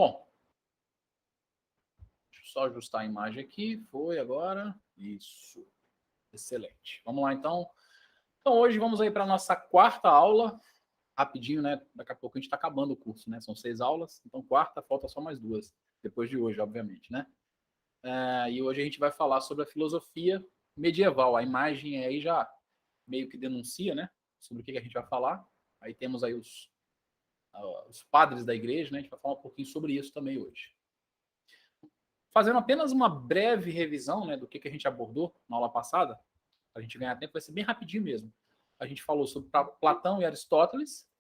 Bom, deixa eu só ajustar a imagem aqui. Foi agora. Isso. Excelente. Vamos lá, então. Então, hoje vamos aí para a nossa quarta aula. Rapidinho, né? Daqui a pouco a gente está acabando o curso, né? São 6 aulas. Então, quarta, falta só mais 2. Depois de hoje, obviamente, né? E hoje a gente vai falar sobre a filosofia medieval. A imagem aí já meio que denuncia, né? Sobre o que a gente vai falar. Aí temos aí os padres da igreja, né? A gente vai falar um pouquinho sobre isso também hoje. Fazendo apenas uma breve revisão, né, do que a gente abordou na aula passada, para a gente ganhar tempo, vai ser bem rapidinho mesmo. A gente falou sobre Platão e Aristóteles.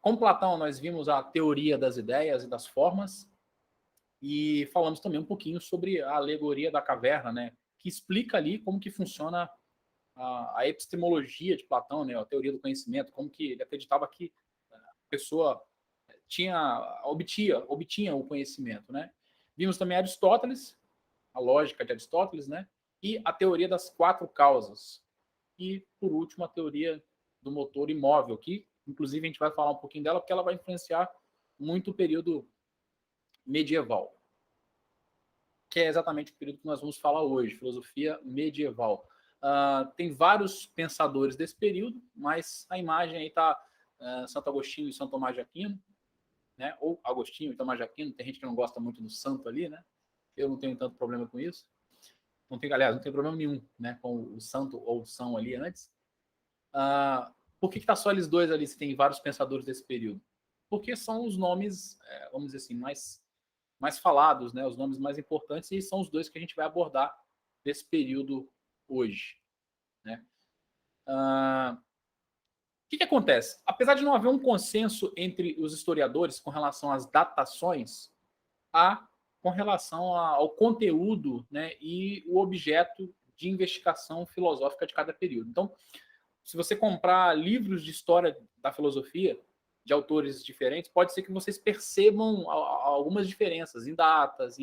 Com Platão, nós vimos a teoria das ideias e das formas, e falamos também um pouquinho sobre a alegoria da caverna, né, que explica ali como que funciona a epistemologia de Platão, né, a teoria do conhecimento, como que ele acreditava que a pessoa obtinha o conhecimento, né. Vimos também Aristóteles, a lógica de Aristóteles, né, e a teoria das 4 causas. E, por último, a teoria do motor imóvel, que, inclusive, a gente vai falar um pouquinho dela, porque ela vai influenciar muito o período medieval, que é exatamente o período que nós vamos falar hoje, filosofia medieval. Tem vários pensadores desse período, mas a imagem aí está Santo Agostinho e São Tomás de Aquino, né? Ou Agostinho e Tomás de Aquino. Tem gente que não gosta muito do santo ali, né? Eu não tenho tanto problema com isso. Não tem, aliás, não tem problema nenhum, né, com o santo ou o são ali antes. Por que está só eles dois ali, se tem vários pensadores desse período? Porque são os nomes, vamos dizer assim, mais falados, né, os nomes mais importantes, e são os dois que a gente vai abordar desse período hoje, né? O que acontece? Apesar de não haver um consenso entre os historiadores com relação às datações, há com relação ao conteúdo, né, e o objeto de investigação filosófica de cada período. Então, se você comprar livros de história da filosofia de autores diferentes, pode ser que vocês percebam algumas diferenças em datas,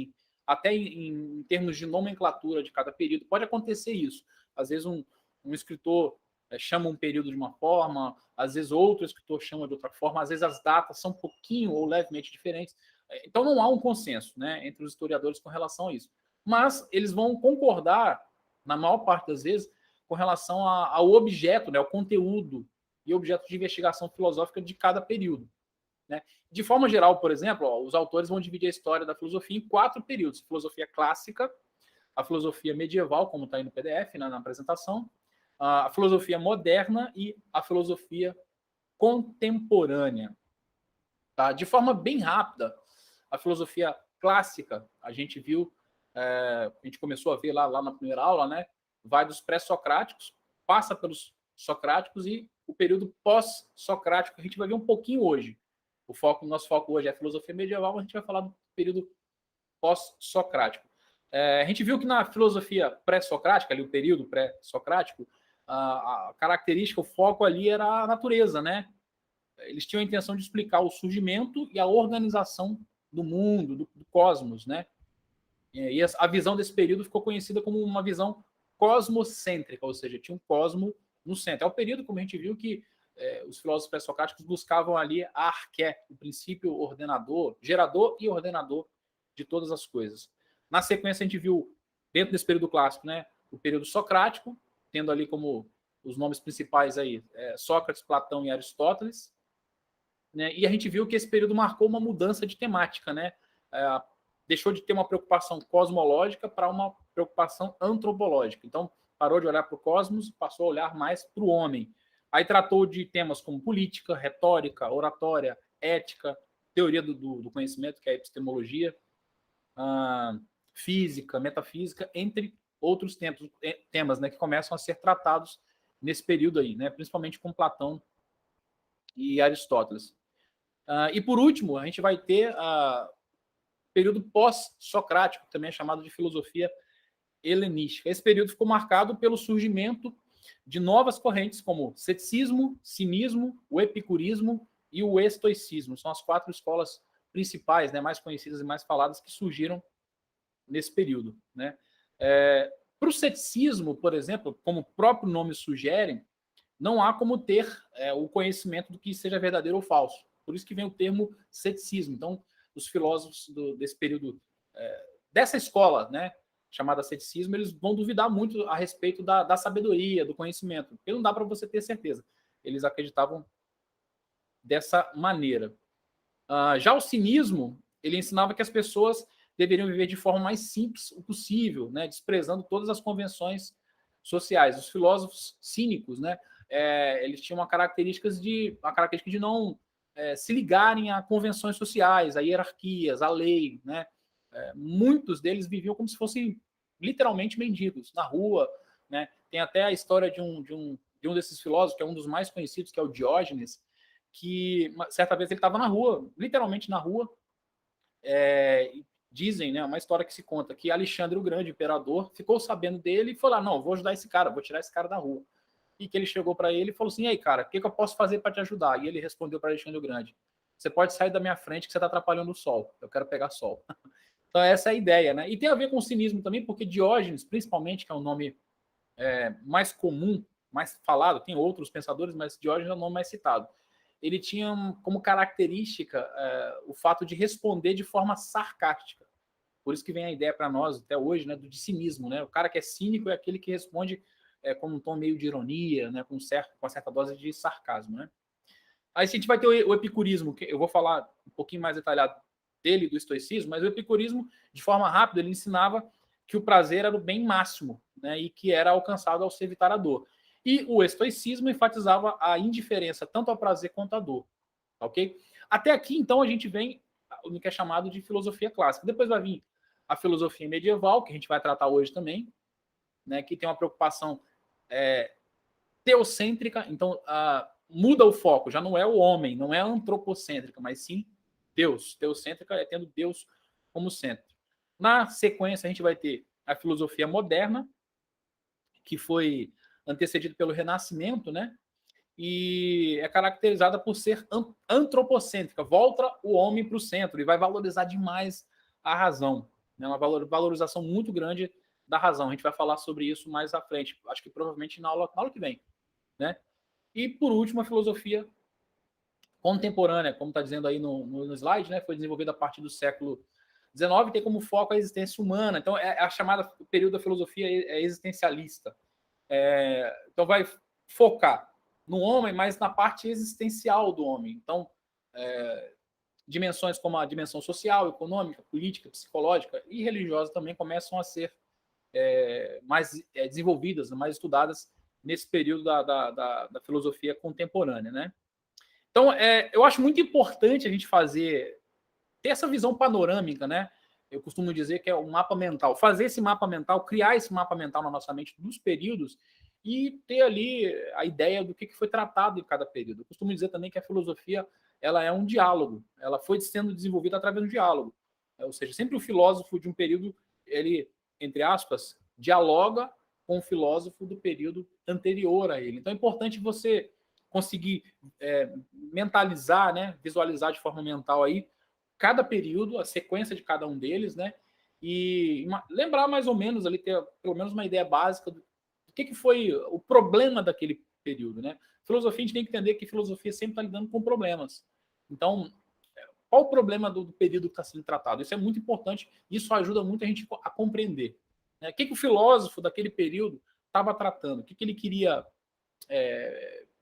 até em termos de nomenclatura de cada período. Pode acontecer isso. Às vezes um escritor chama um período de uma forma, às vezes outro escritor chama de outra forma, às vezes as datas são um pouquinho ou levemente diferentes. Então não há um consenso, né, entre os historiadores com relação a isso. Mas eles vão concordar, na maior parte das vezes, com relação ao objeto, né, ao conteúdo e objeto de investigação filosófica de cada período, né? De forma geral, por exemplo, os autores vão dividir a história da filosofia em 4 períodos: filosofia clássica, a filosofia medieval, como está aí no PDF, né, na apresentação, a filosofia moderna e a filosofia contemporânea. Tá? De forma bem rápida, a filosofia clássica, a gente viu, a gente começou a ver lá na primeira aula, né? Vai dos pré-socráticos, passa pelos socráticos e o período pós-socrático, a gente vai ver um pouquinho hoje. Nosso foco hoje é a filosofia medieval, a gente vai falar do período pós-socrático. A gente viu que na filosofia pré-socrática, ali o período pré-socrático, a característica, o foco ali era a natureza, né? Eles tinham a intenção de explicar o surgimento e a organização do mundo, do cosmos, né? E a visão desse período ficou conhecida como uma visão cosmocêntrica, ou seja, tinha um cosmo no centro. É o período, como a gente viu, que os filósofos pré-socráticos buscavam ali a arqué, o princípio ordenador, gerador e ordenador de todas as coisas. Na sequência, a gente viu, dentro desse período clássico, né, o período socrático, tendo ali como os nomes principais aí, Sócrates, Platão e Aristóteles, né? E a gente viu que esse período marcou uma mudança de temática, né? Deixou de ter uma preocupação cosmológica para uma preocupação antropológica. Então, parou de olhar para o cosmos e passou a olhar mais para o homem. Aí tratou de temas como política, retórica, oratória, ética, teoria do conhecimento, que é a epistemologia, física, metafísica, entre outros temas, né, que começam a ser tratados nesse período aí, né, principalmente com Platão e Aristóteles. E por último, a gente vai ter o período pós-socrático, também é chamado de filosofia helenística. Esse período ficou marcado pelo surgimento de novas correntes como ceticismo, cinismo, o epicurismo e o estoicismo. São as 4 escolas principais, né, mais conhecidas e mais faladas, que surgiram nesse período, né? Para o ceticismo, por exemplo, como o próprio nome sugere, não há como ter o conhecimento do que seja verdadeiro ou falso. Por isso que vem o termo ceticismo. Então, os filósofos desse período, dessa escola, né, chamada ceticismo, eles vão duvidar muito a respeito da sabedoria, do conhecimento, porque não dá para você ter certeza. Eles acreditavam dessa maneira. Já o cinismo, ele ensinava que as pessoas deveriam viver de forma mais simples o possível, né, desprezando todas as convenções sociais. Os filósofos cínicos, né, eles tinham uma característica de não se ligarem a convenções sociais, a hierarquias, a lei, né? Muitos deles viviam como se fossem literalmente mendigos na rua, né? Tem até a história de um desses filósofos, que é um dos mais conhecidos, que é o Diógenes, que certa vez ele estava na rua, literalmente na rua. Dizem, né, uma história que se conta, que Alexandre o Grande, imperador, ficou sabendo dele e falou: não, vou ajudar esse cara, vou tirar esse cara da rua. E que ele chegou para ele e falou assim: e aí, cara, o que eu posso fazer para te ajudar? E ele respondeu para Alexandre o Grande: você pode sair da minha frente que você está atrapalhando o sol, eu quero pegar sol. Então essa é a ideia, né? E tem a ver com o cinismo também, porque Diógenes, principalmente, que é o nome mais comum, mais falado, tem outros pensadores, mas Diógenes é o nome mais citado. Ele tinha como característica o fato de responder de forma sarcástica. Por isso que vem a ideia para nós, até hoje, né, do de cinismo. Né? O cara que é cínico é aquele que responde com um tom meio de ironia, né, com uma certa dose de sarcasmo. Né? Aí a gente vai ter o epicurismo, que eu vou falar um pouquinho mais detalhado dele, do estoicismo, mas o epicurismo, de forma rápida, ele ensinava que o prazer era o bem máximo, né, e que era alcançado ao se evitar a dor. E o estoicismo enfatizava a indiferença tanto ao prazer quanto à dor. Ok? Até aqui, então, a gente vem o que é chamado de filosofia clássica. Depois vai vir a filosofia medieval, que a gente vai tratar hoje também, né, que tem uma preocupação teocêntrica. Então, muda o foco, já não é o homem, não é antropocêntrica, mas sim Deus. Teocêntrica é tendo Deus como centro. Na sequência, a gente vai ter a filosofia moderna, que foi antecedida pelo Renascimento, né? E é caracterizada por ser antropocêntrica, volta o homem para o centro e vai valorizar demais a razão, né? Uma valorização muito grande da razão. A gente vai falar sobre isso mais à frente, acho que provavelmente na aula que vem, né? E por último, a filosofia contemporânea, como está dizendo aí no slide, né? Foi desenvolvida a partir do século XIX, tem como foco a existência humana. Então, é a chamada período da filosofia existencialista. Então, vai focar no homem, mas na parte existencial do homem. Então, dimensões como a dimensão social, econômica, política, psicológica e religiosa também começam a ser mais desenvolvidas, mais estudadas nesse período da filosofia contemporânea, né? Então, eu acho muito importante a gente ter essa visão panorâmica, né? Eu costumo dizer que é um mapa mental. Fazer esse mapa mental, criar esse mapa mental na nossa mente dos períodos e ter ali a ideia do que foi tratado em cada período. Eu costumo dizer também que a filosofia ela é um diálogo. Ela foi sendo desenvolvida através do diálogo. Ou seja, sempre o filósofo de um período, ele, entre aspas, dialoga com o filósofo do período anterior a ele. Então é importante você conseguir mentalizar, né, visualizar de forma mental aí cada período, a sequência de cada um deles, né? E lembrar mais ou menos ali, ter pelo menos uma ideia básica do que foi o problema daquele período, né? Filosofia, a gente tem que entender que filosofia sempre está lidando com problemas. Então, qual o problema do período que está sendo tratado? Isso é muito importante, isso ajuda muito a gente a compreender. Né? O que o filósofo daquele período estava tratando? O que ele queria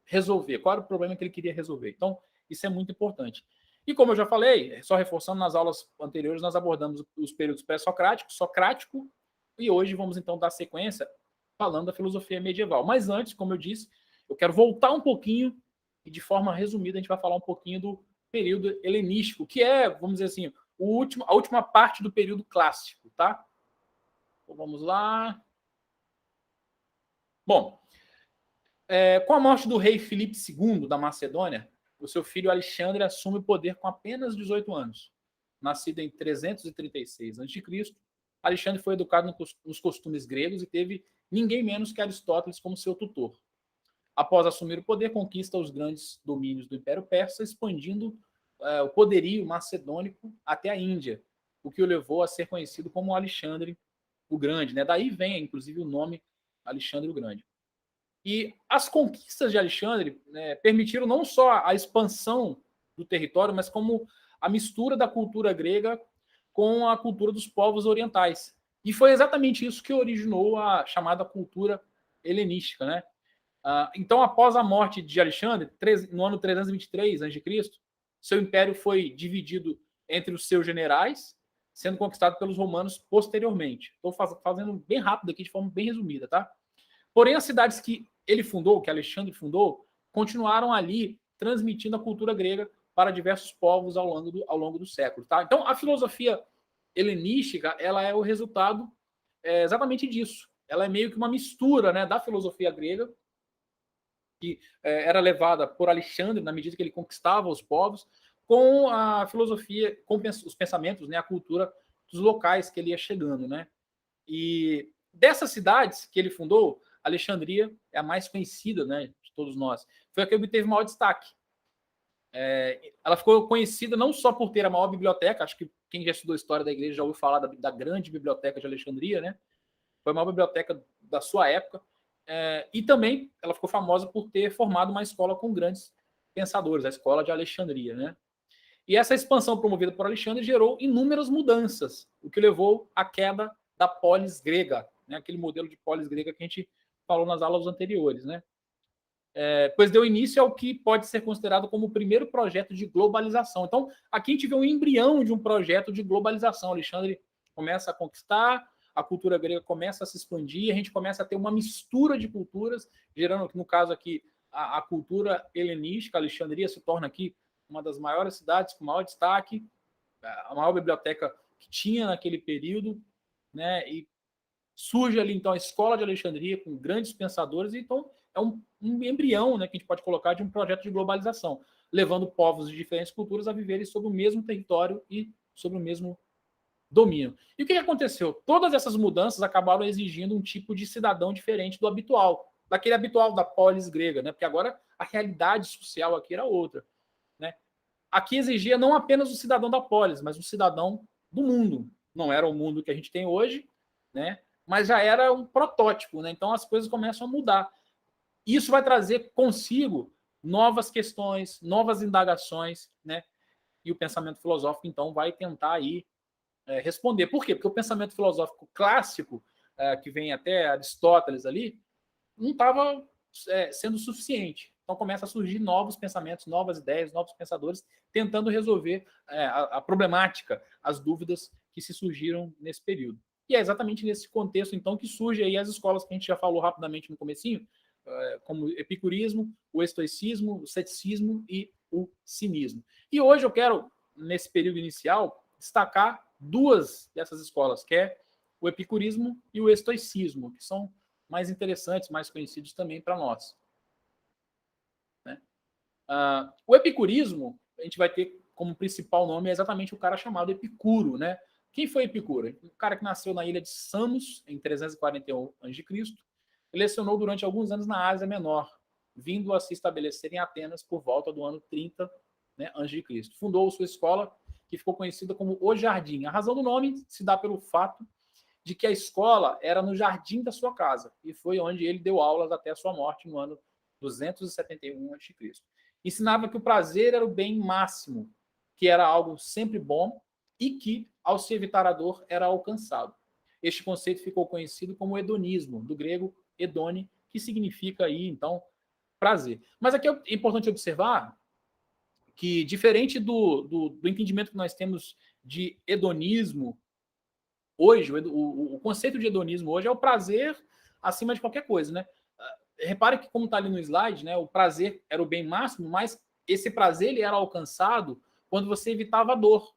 resolver? Qual era o problema que ele queria resolver? Então, isso é muito importante. E como eu já falei, só reforçando, nas aulas anteriores nós abordamos os períodos pré-socrático, socrático, e hoje vamos então dar sequência falando da filosofia medieval. Mas antes, como eu disse, eu quero voltar um pouquinho e de forma resumida a gente vai falar um pouquinho do período helenístico, que é, vamos dizer assim, a última parte do período clássico, tá? Então vamos lá. Bom, com a morte do rei Filipe II da Macedônia, o seu filho Alexandre assume o poder com apenas 18 anos. Nascido em 336 a.C., Alexandre foi educado nos costumes gregos e teve ninguém menos que Aristóteles como seu tutor. Após assumir o poder, conquista os grandes domínios do Império Persa, expandindo o poderio macedônico até a Índia, o que o levou a ser conhecido como Alexandre o Grande. Né? Daí vem, inclusive, o nome Alexandre o Grande. E as conquistas de Alexandre, né, permitiram não só a expansão do território, mas como a mistura da cultura grega com a cultura dos povos orientais. E foi exatamente isso que originou a chamada cultura helenística, né? Então, após a morte de Alexandre, no ano 323 a.C., seu império foi dividido entre os seus generais, sendo conquistado pelos romanos posteriormente. Estou fazendo bem rápido aqui, de forma bem resumida, tá? Porém, as cidades que ele fundou, que Alexandre fundou, continuaram ali transmitindo a cultura grega para diversos povos ao longo do século, tá? Então, a filosofia helenística, ela é o resultado exatamente disso. Ela é meio que uma mistura, né, da filosofia grega, que era levada por Alexandre na medida que ele conquistava os povos, com a filosofia, com os pensamentos, né, a cultura dos locais que ele ia chegando, né? E dessas cidades que ele fundou, Alexandria é a mais conhecida, né, de todos nós. Foi a que obteve maior destaque. Ela ficou conhecida não só por ter a maior biblioteca, acho que quem já estudou a história da igreja já ouviu falar da grande biblioteca de Alexandria, né? Foi a maior biblioteca da sua época. E também ela ficou famosa por ter formado uma escola com grandes pensadores, a escola de Alexandria, né? E essa expansão promovida por Alexandre gerou inúmeras mudanças, o que levou à queda da polis grega, né? Aquele modelo de polis grega que a gente falou nas aulas anteriores, né? Pois deu início ao que pode ser considerado como o primeiro projeto de globalização. Então, aqui a gente vê um embrião de um projeto de globalização. Alexandre começa a conquistar, a cultura grega começa a se expandir, a gente começa a ter uma mistura de culturas, gerando, no caso aqui, a cultura helenística. Alexandria se torna aqui uma das maiores cidades com maior destaque, a maior biblioteca que tinha naquele período, né? E surge ali, então, a escola de Alexandria com grandes pensadores, e então é um embrião, né, que a gente pode colocar de um projeto de globalização, levando povos de diferentes culturas a viverem sobre o mesmo território e sobre o mesmo domínio. E o que aconteceu? Todas essas mudanças acabaram exigindo um tipo de cidadão diferente do habitual, daquele habitual da polis grega, né? Porque agora a realidade social aqui era outra, né? Aqui exigia não apenas o cidadão da polis, mas o cidadão do mundo. Não era o mundo que a gente tem hoje, né? Mas já era um protótipo, né? Então as coisas começam a mudar. Isso vai trazer consigo novas questões, novas indagações, né? E o pensamento filosófico, então, vai tentar aí responder. Por quê? Porque o pensamento filosófico clássico, que vem até Aristóteles ali, não estava sendo suficiente. Então começa a surgir novos pensamentos, novas ideias, novos pensadores, tentando resolver a problemática, as dúvidas que se surgiram nesse período. E é exatamente nesse contexto, então, que surgem aí as escolas que a gente já falou rapidamente no comecinho, como o epicurismo, o estoicismo, o ceticismo e o cinismo. E hoje eu quero, nesse período inicial, destacar duas dessas escolas, que é o epicurismo e o estoicismo, que são mais interessantes, mais conhecidos também para nós. Né? O epicurismo, a gente vai ter como principal nome exatamente o cara chamado Epicuro. Né? Quem foi Epicuro? Um cara que nasceu na ilha de Samos, em 341 a.C., e lecionou durante alguns anos na Ásia Menor, vindo a se estabelecer em Atenas por volta do ano 30, né, a.C. Fundou sua escola, que ficou conhecida como O Jardim. A razão do nome se dá pelo fato de que a escola era no jardim da sua casa, e foi onde ele deu aulas até a sua morte no ano 271 a.C. Ensinava que o prazer era o bem máximo, que era algo sempre bom e que, ao se evitar a dor, era alcançado. Este conceito ficou conhecido como hedonismo, do grego hedone, que significa aí, então, prazer. Mas aqui é importante observar que, diferente do entendimento que nós temos de hedonismo hoje, o conceito de hedonismo hoje é o prazer acima de qualquer coisa, né? Repare que, como está ali no slide, né, o prazer era o bem máximo, mas esse prazer ele era alcançado quando você evitava a dor,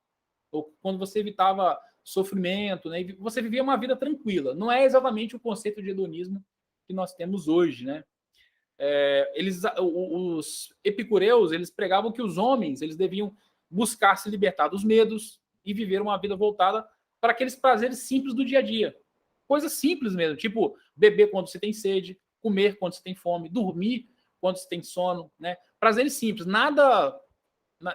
ou quando você evitava sofrimento, né? E você vivia uma vida tranquila. Não é exatamente o conceito de hedonismo que nós temos hoje, né? Os epicureus, eles pregavam que os homens eles deviam buscar se libertar dos medos e viver uma vida voltada para aqueles prazeres simples do dia a dia. Coisas simples mesmo, tipo beber quando você tem sede, comer quando você tem fome, dormir quando você tem sono, né? Prazeres simples, nada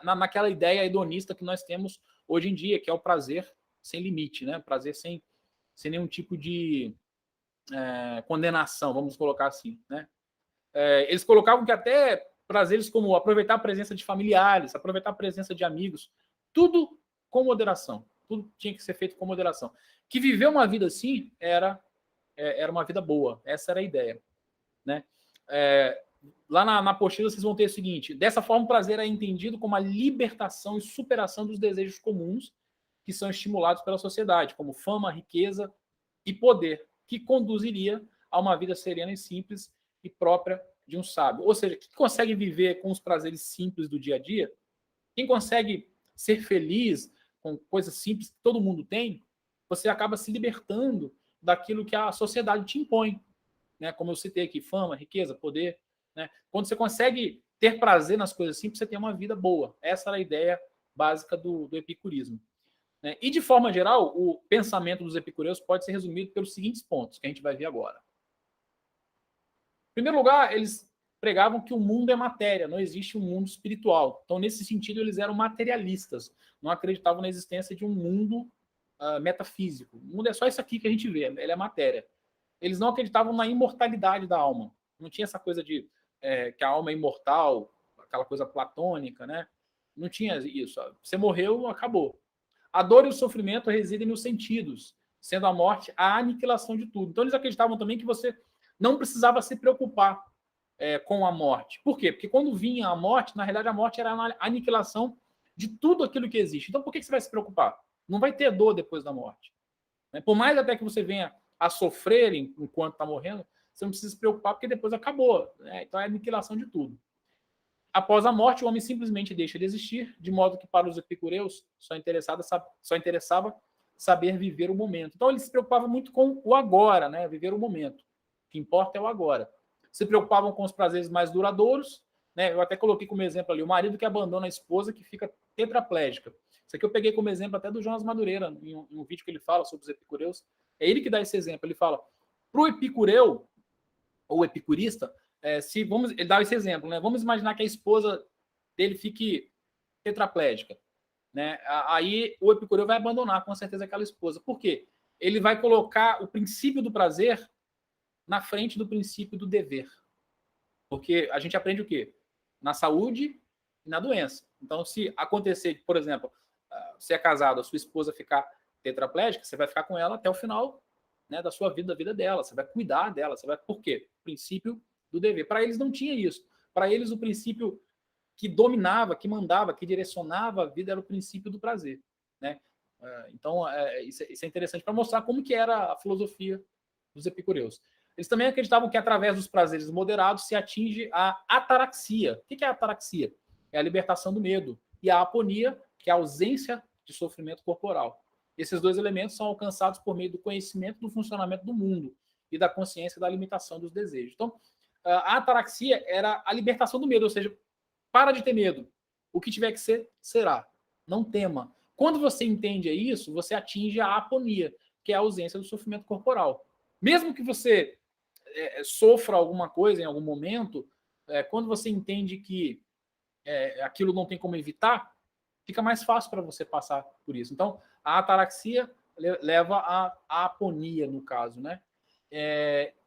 naquela ideia hedonista que nós temos hoje em dia, que é o prazer sem limite, né? Prazer sem nenhum tipo de condenação, vamos colocar assim, né? Eles colocavam que até prazeres como aproveitar a presença de familiares, aproveitar a presença de amigos, tudo com moderação. Tudo tinha que ser feito com moderação. Que viver uma vida assim era uma vida boa. Essa era a ideia, né? Lá na apostila vocês vão ter o seguinte: dessa forma, o prazer é entendido como a libertação e superação dos desejos comuns que são estimulados pela sociedade, como fama, riqueza e poder, que conduziria a uma vida serena e simples e própria de um sábio. Ou seja, quem consegue viver com os prazeres simples do dia a dia, quem consegue ser feliz com coisas simples que todo mundo tem, você acaba se libertando daquilo que a sociedade te impõe, né? Como eu citei aqui, fama, riqueza, poder, né? Quando você consegue ter prazer nas coisas simples, você tem uma vida boa. Essa era a ideia básica do epicurismo, né? E, de forma geral, o pensamento dos epicureus pode ser resumido pelos seguintes pontos, que a gente vai ver agora. Em primeiro lugar, eles pregavam que o mundo é matéria, não existe um mundo espiritual. Então, nesse sentido, eles eram materialistas, não acreditavam na existência de um mundo metafísico. O mundo é só isso aqui que a gente vê, ele é matéria. Eles não acreditavam na imortalidade da alma. Não tinha essa coisa de que a alma é imortal, aquela coisa platônica, né? Não tinha isso. Você morreu, acabou. A dor e o sofrimento residem nos sentidos, sendo a morte a aniquilação de tudo. Então, eles acreditavam também que você não precisava se preocupar com a morte. Por quê? Porque quando vinha a morte, na realidade, a morte era a aniquilação de tudo aquilo que existe. Então, por que você vai se preocupar? Não vai ter dor depois da morte. Por mais até que você venha a sofrer enquanto está morrendo, você não precisa se preocupar, porque depois acabou. Né? Então, é a aniquilação de tudo. Após a morte, o homem simplesmente deixa de existir, de modo que para os epicureus só interessava saber viver o momento. Então, eles se preocupavam muito com o agora, né? Viver o momento. O que importa é o agora. Se preocupavam com os prazeres mais duradouros, né? Eu até coloquei como exemplo ali o marido que abandona a esposa que fica tetraplégica. Isso aqui eu peguei como exemplo até do Jonas Madureira, em um vídeo que ele fala sobre os epicureus. É ele que dá esse exemplo. Ele fala, para o epicureu, ou epicurista, ele dá esse exemplo, né? Vamos imaginar que a esposa dele fique tetraplégica, né? Aí o epicureu vai abandonar com certeza aquela esposa. Por quê? Ele vai colocar o princípio do prazer na frente do princípio do dever. Porque a gente aprende o quê? Na saúde e na doença. Então, se acontecer, por exemplo, você é casado, a sua esposa ficar tetraplégica, você vai ficar com ela até o final, né, da sua vida, da vida dela. Você vai cuidar dela. Por quê? O princípio do dever. Para eles não tinha isso. Para eles, o princípio que dominava, que mandava, que direcionava a vida era o princípio do prazer, né? Então, isso é interessante para mostrar como que era a filosofia dos epicureus. Eles também acreditavam que através dos prazeres moderados se atinge a ataraxia. O que é a ataraxia? É a libertação do medo. E a aponia, que é a ausência de sofrimento corporal. Esses dois elementos são alcançados por meio do conhecimento do funcionamento do mundo e da consciência da limitação dos desejos. Então, a ataraxia era a libertação do medo, ou seja, para de ter medo. O que tiver que ser, será. Não tema. Quando você entende isso, você atinge a aponia, que é a ausência do sofrimento corporal. Mesmo que você sofra alguma coisa em algum momento, quando você entende que aquilo não tem como evitar, fica mais fácil para você passar por isso. Então, a ataraxia leva à aponia, no caso, né?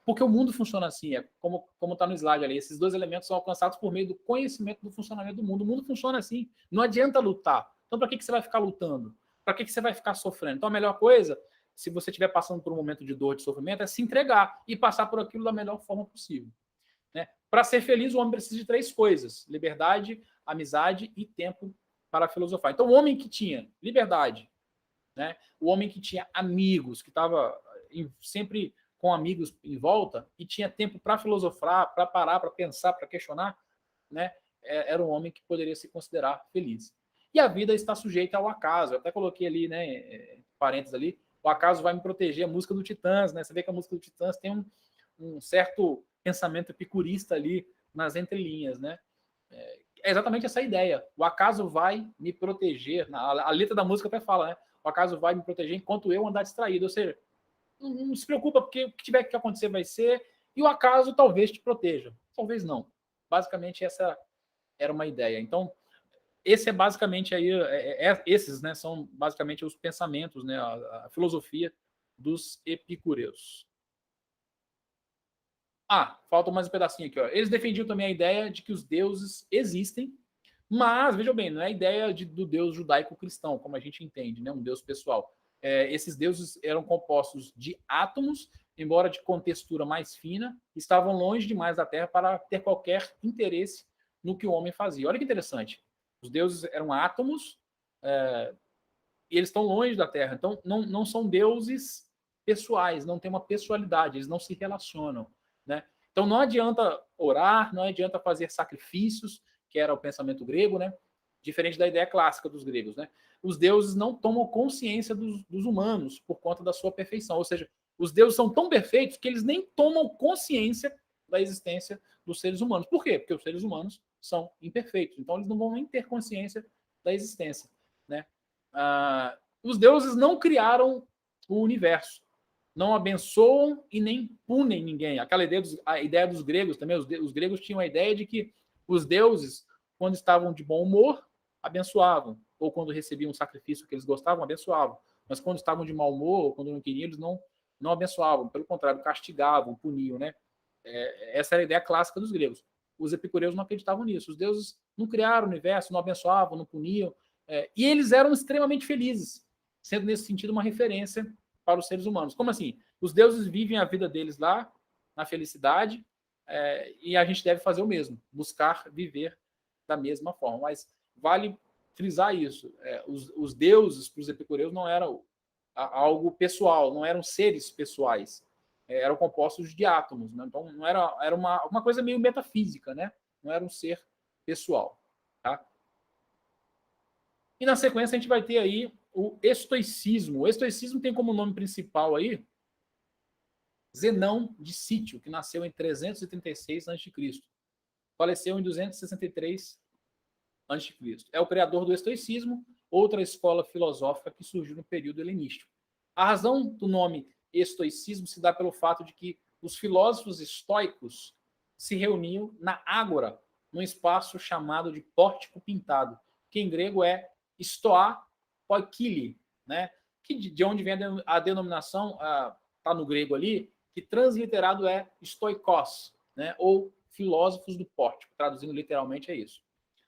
Porque o mundo funciona assim, como está no slide ali. Esses dois elementos são alcançados por meio do conhecimento do funcionamento do mundo. O mundo funciona assim. Não adianta lutar. Então, para que você vai ficar lutando? Para que você vai ficar sofrendo? Então, a melhor coisa, se você estiver passando por um momento de dor, de sofrimento, é se entregar e passar por aquilo da melhor forma possível. Né? Para ser feliz, o homem precisa de 3 coisas: liberdade, amizade e tempo para filosofar. Então, o homem que tinha liberdade, né? O homem que tinha amigos, que estava sempre com amigos em volta e tinha tempo para filosofar, para parar, para pensar, para questionar, né? Era um homem que poderia se considerar feliz. E a vida está sujeita ao acaso. Eu até coloquei ali, né, parênteses ali, o acaso vai me proteger, a música do Titãs, né? Você vê que a música do Titãs tem um certo pensamento epicurista ali nas entrelinhas, né? É exatamente essa ideia. O acaso vai me proteger. A letra da música até fala, né? O acaso vai me proteger enquanto eu andar distraído. Ou seja, não se preocupa, porque o que tiver que acontecer vai ser, e o acaso talvez te proteja. Talvez não. Basicamente, essa era uma ideia. Então, esse é basicamente aí, esses, né, são basicamente os pensamentos, né, a filosofia dos epicureus. Falta mais um pedacinho aqui. Ó. Eles defendiam também a ideia de que os deuses existem, mas, vejam bem, não é a ideia do Deus judaico-cristão, como a gente entende, né? Um Deus pessoal. Esses deuses eram compostos de átomos, embora de contextura mais fina, estavam longe demais da Terra para ter qualquer interesse no que o homem fazia. Olha que interessante. Os deuses eram átomos e eles estão longe da Terra. Então, não são deuses pessoais, não tem uma pessoalidade, eles não se relacionam, né? Então, não adianta orar, não adianta fazer sacrifícios, que era o pensamento grego, né? Diferente da ideia clássica dos gregos, né? Os deuses não tomam consciência dos humanos por conta da sua perfeição. Ou seja, os deuses são tão perfeitos que eles nem tomam consciência da existência dos seres humanos. Por quê? Porque os seres humanos são imperfeitos. Então, eles não vão nem ter consciência da existência, né? Os deuses não criaram o universo, não abençoam e nem punem ninguém. Aquela ideia dos gregos também, os gregos tinham a ideia de que os deuses, quando estavam de bom humor, abençoavam, ou quando recebiam um sacrifício que eles gostavam, abençoavam. Mas quando estavam de mau humor, ou quando não queriam, eles não abençoavam, pelo contrário, castigavam, puniam, né? Essa era a ideia clássica dos gregos. Os epicureus não acreditavam nisso. Os deuses não criaram o universo, não abençoavam, não puniam, e eles eram extremamente felizes, sendo nesse sentido uma referência para os seres humanos. Como assim? Os deuses vivem a vida deles lá, na felicidade, e a gente deve fazer o mesmo, buscar viver da mesma forma. Mas vale frisar isso. Os deuses, para os epicureus, não eram algo pessoal, não eram seres pessoais. Eram compostos de átomos. Né? Então, não era uma coisa meio metafísica, né? Não era um ser pessoal. Tá? E na sequência a gente vai ter aí o estoicismo. O estoicismo tem como nome principal aí Zenão de Sítio, que nasceu em 336 a.C. Faleceu em 263 a.C. É o criador do estoicismo, outra escola filosófica que surgiu no período helenístico. A razão do nome estoicismo se dá pelo fato de que os filósofos estoicos se reuniam na ágora, num espaço chamado de pórtico pintado, que em grego é stoa poikili, né? Que de onde vem a denominação, está no grego ali, que transliterado é stoikos, né? Ou filósofos do pórtico, traduzindo literalmente é isso.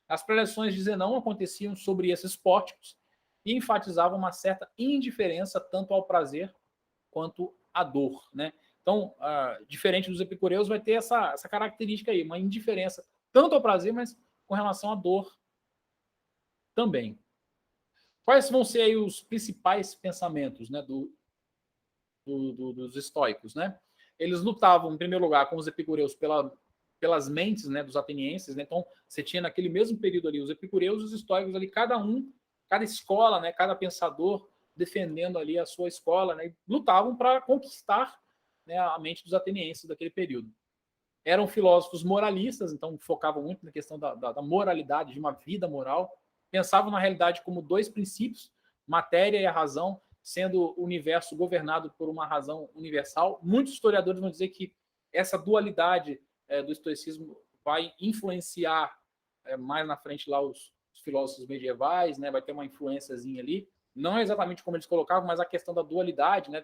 As preleções de Zenão aconteciam sobre esses pórticos e enfatizavam uma certa indiferença tanto ao prazer quanto à dor, né? Então, diferente dos epicureus, vai ter essa característica aí, uma indiferença tanto ao prazer, mas com relação à dor também. Quais vão ser aí os principais pensamentos, né, dos estoicos, né? Eles lutavam, em primeiro lugar, com os epicureus pelas mentes, né, dos atenienses, né? Então, você tinha naquele mesmo período ali os epicureus e os estoicos ali, cada escola, né, cada pensador defendendo ali a sua escola, né, lutavam para conquistar, né, a mente dos atenienses daquele período. Eram filósofos moralistas, então focavam muito na questão da moralidade, de uma vida moral. Pensavam na realidade como dois princípios, matéria e a razão, sendo o universo governado por uma razão universal. Muitos historiadores vão dizer que essa dualidade do estoicismo vai influenciar mais na frente lá os filósofos medievais, né? Vai ter uma influenciazinha ali. Não é exatamente como eles colocavam, mas a questão da dualidade, né?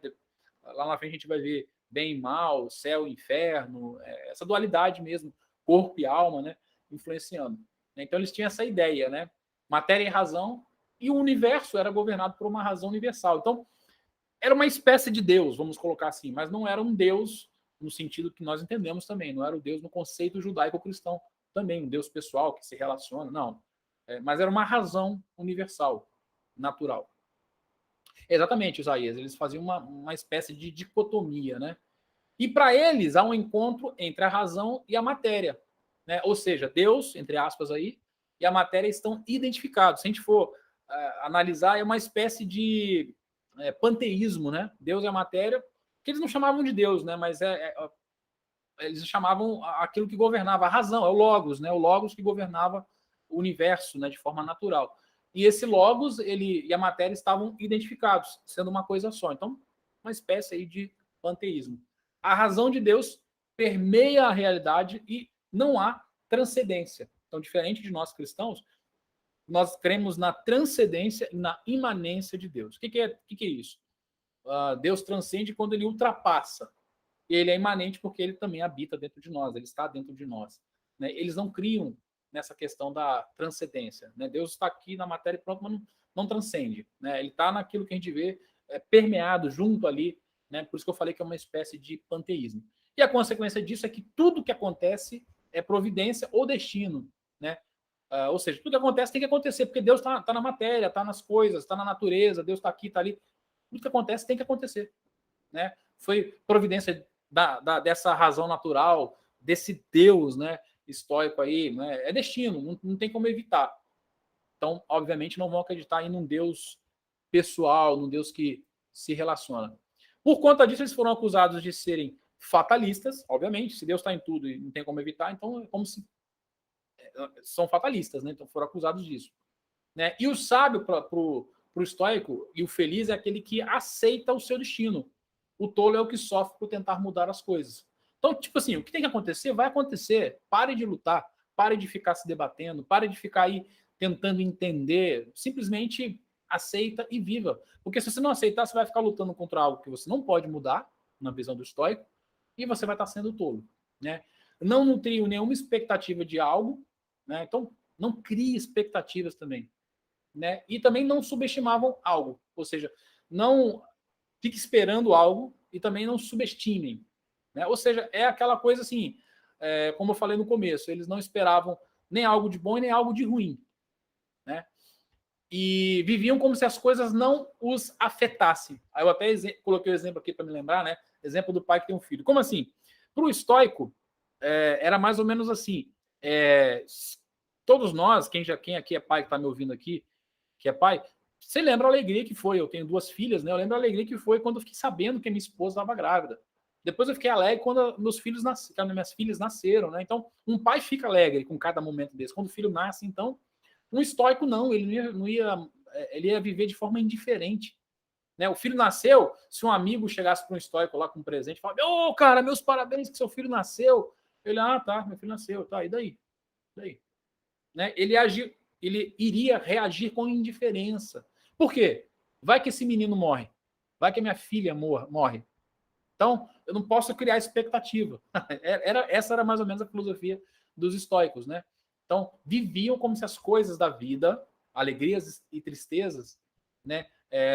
Lá na frente a gente vai ver bem e mal, céu e inferno, essa dualidade mesmo, corpo e alma, né? Influenciando. Então eles tinham essa ideia, né? Matéria e razão, e o universo era governado por uma razão universal. Então, era uma espécie de Deus, vamos colocar assim, mas não era um Deus no sentido que nós entendemos também, não era o Deus no conceito judaico-cristão também, um Deus pessoal que se relaciona, não. Mas era uma razão universal, natural. Exatamente, Isaías, eles faziam uma espécie de dicotomia, né? E para eles há um encontro entre a razão e a matéria, né? Ou seja, Deus, entre aspas aí, e a matéria estão identificados. Se a gente for analisar, é uma espécie de panteísmo, né? Deus e a matéria, que eles não chamavam de Deus, né? Mas eles chamavam aquilo que governava a razão, é o Logos, né? O Logos que governava o universo, né? De forma natural. E esse Logos, ele e a matéria estavam identificados, sendo uma coisa só. Então, uma espécie aí de panteísmo. A razão de Deus permeia a realidade e não há transcendência. Então, diferente de nós cristãos, nós cremos na transcendência e na imanência de Deus. O que é isso? Deus transcende quando ele ultrapassa ele é imanente porque ele também habita dentro de nós, ele está dentro de nós. Né? Eles não criam nessa questão da transcendência. Né? Deus está aqui na matéria e pronto, mas não transcende. Né? Ele está naquilo que a gente vê permeado junto ali. Né? Por isso que eu falei que é uma espécie de panteísmo. E a consequência disso é que tudo que acontece é providência ou destino. Né? Ou seja, tudo que acontece tem que acontecer, porque Deus está na matéria, está nas coisas, está na natureza, Deus está aqui, está ali. Tudo que acontece tem que acontecer. Né? Foi providência dessa razão natural, desse Deus, né, estoico aí, né? É destino, não tem como evitar. Então, obviamente, não vão acreditar em um Deus pessoal, num Deus que se relaciona. Por conta disso, eles foram acusados de serem fatalistas, obviamente, se Deus está em tudo e não tem como evitar, então é como se são fatalistas, né? Então foram acusados disso. Né? E o sábio para o estoico e o feliz é aquele que aceita o seu destino. O tolo é o que sofre por tentar mudar as coisas. Então, tipo assim, o que tem que acontecer, vai acontecer. Pare de lutar, pare de ficar se debatendo, pare de ficar aí tentando entender. Simplesmente aceita e viva. Porque se você não aceitar, você vai ficar lutando contra algo que você não pode mudar, na visão do estoico, e você vai estar sendo tolo. Né? Não nutriu nenhuma expectativa de algo, né? Então não crie expectativas também. Né? E também não subestimavam algo, ou seja, não fique esperando algo e também não subestimem. Né? Ou seja, é aquela coisa assim, como eu falei no começo, eles não esperavam nem algo de bom e nem algo de ruim. Né? E viviam como se as coisas não os afetassem. Aí eu até coloquei o exemplo aqui para me lembrar, né? Exemplo do pai que tem um filho. Como assim? Para o estoico, era mais ou menos assim. Todos nós, quem aqui é pai que está me ouvindo aqui, que é pai, você lembra a alegria que foi? Eu tenho 2 filhas, né? Eu lembro a alegria que foi quando eu fiquei sabendo que a minha esposa estava grávida. Depois eu fiquei alegre quando minhas filhas nasceram, né? Então, um pai fica alegre com cada momento desse. Quando o filho nasce, então, um estoico não, ele ele ia viver de forma indiferente. Né? O filho nasceu, se um amigo chegasse para um estoico lá com um presente, falasse: "Ô, cara, meus parabéns que seu filho nasceu". Ele: "Ah, tá, meu filho nasceu, tá, e daí?" Né? Ele iria reagir com indiferença. Por quê? Vai que esse menino morre. Vai que a minha filha morre. Então, eu não posso criar expectativa. Essa era mais ou menos a filosofia dos estoicos, né? Então, viviam como se as coisas da vida, alegrias e tristezas, né,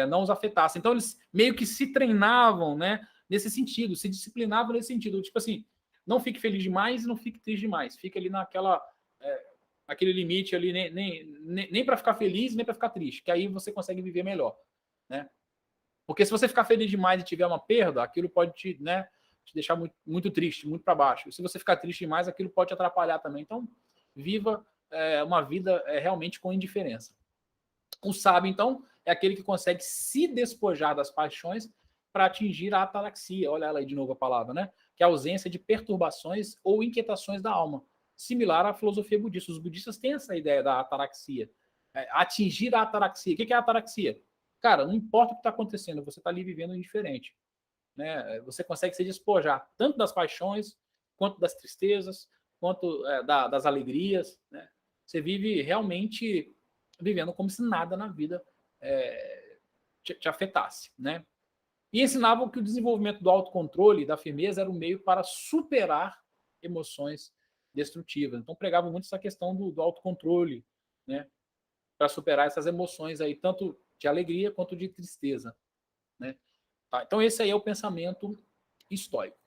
não os afetassem. Então, eles meio que se treinavam, né, nesse sentido, se disciplinavam nesse sentido. Tipo assim, não fique feliz demais e não fique triste demais. Fica ali aquele limite ali, nem para ficar feliz, nem para ficar triste, que aí você consegue viver melhor. Né? Porque se você ficar feliz demais e tiver uma perda, aquilo pode te deixar muito, muito triste, muito para baixo. E se você ficar triste demais, aquilo pode te atrapalhar também. Então, viva uma vida realmente com indiferença. O sábio, então, é aquele que consegue se despojar das paixões para atingir a ataraxia. Olha ela aí de novo a palavra, né? Que é a ausência de perturbações ou inquietações da alma. Similar à filosofia budista. Os budistas têm essa ideia da ataraxia. Atingir a ataraxia. O que é a ataraxia? Cara, não importa o que está acontecendo, você está ali vivendo indiferente. Né? Você consegue se despojar tanto das paixões, quanto das tristezas, quanto das alegrias. Né? Você vive realmente vivendo como se nada na vida te afetasse. Né? E ensinavam que o desenvolvimento do autocontrole e da firmeza era um meio para superar emoções destrutivas. Então pregavam muito essa questão do autocontrole, né? Para superar essas emoções aí, tanto de alegria quanto de tristeza. Né? Tá, então esse aí é o pensamento estoico.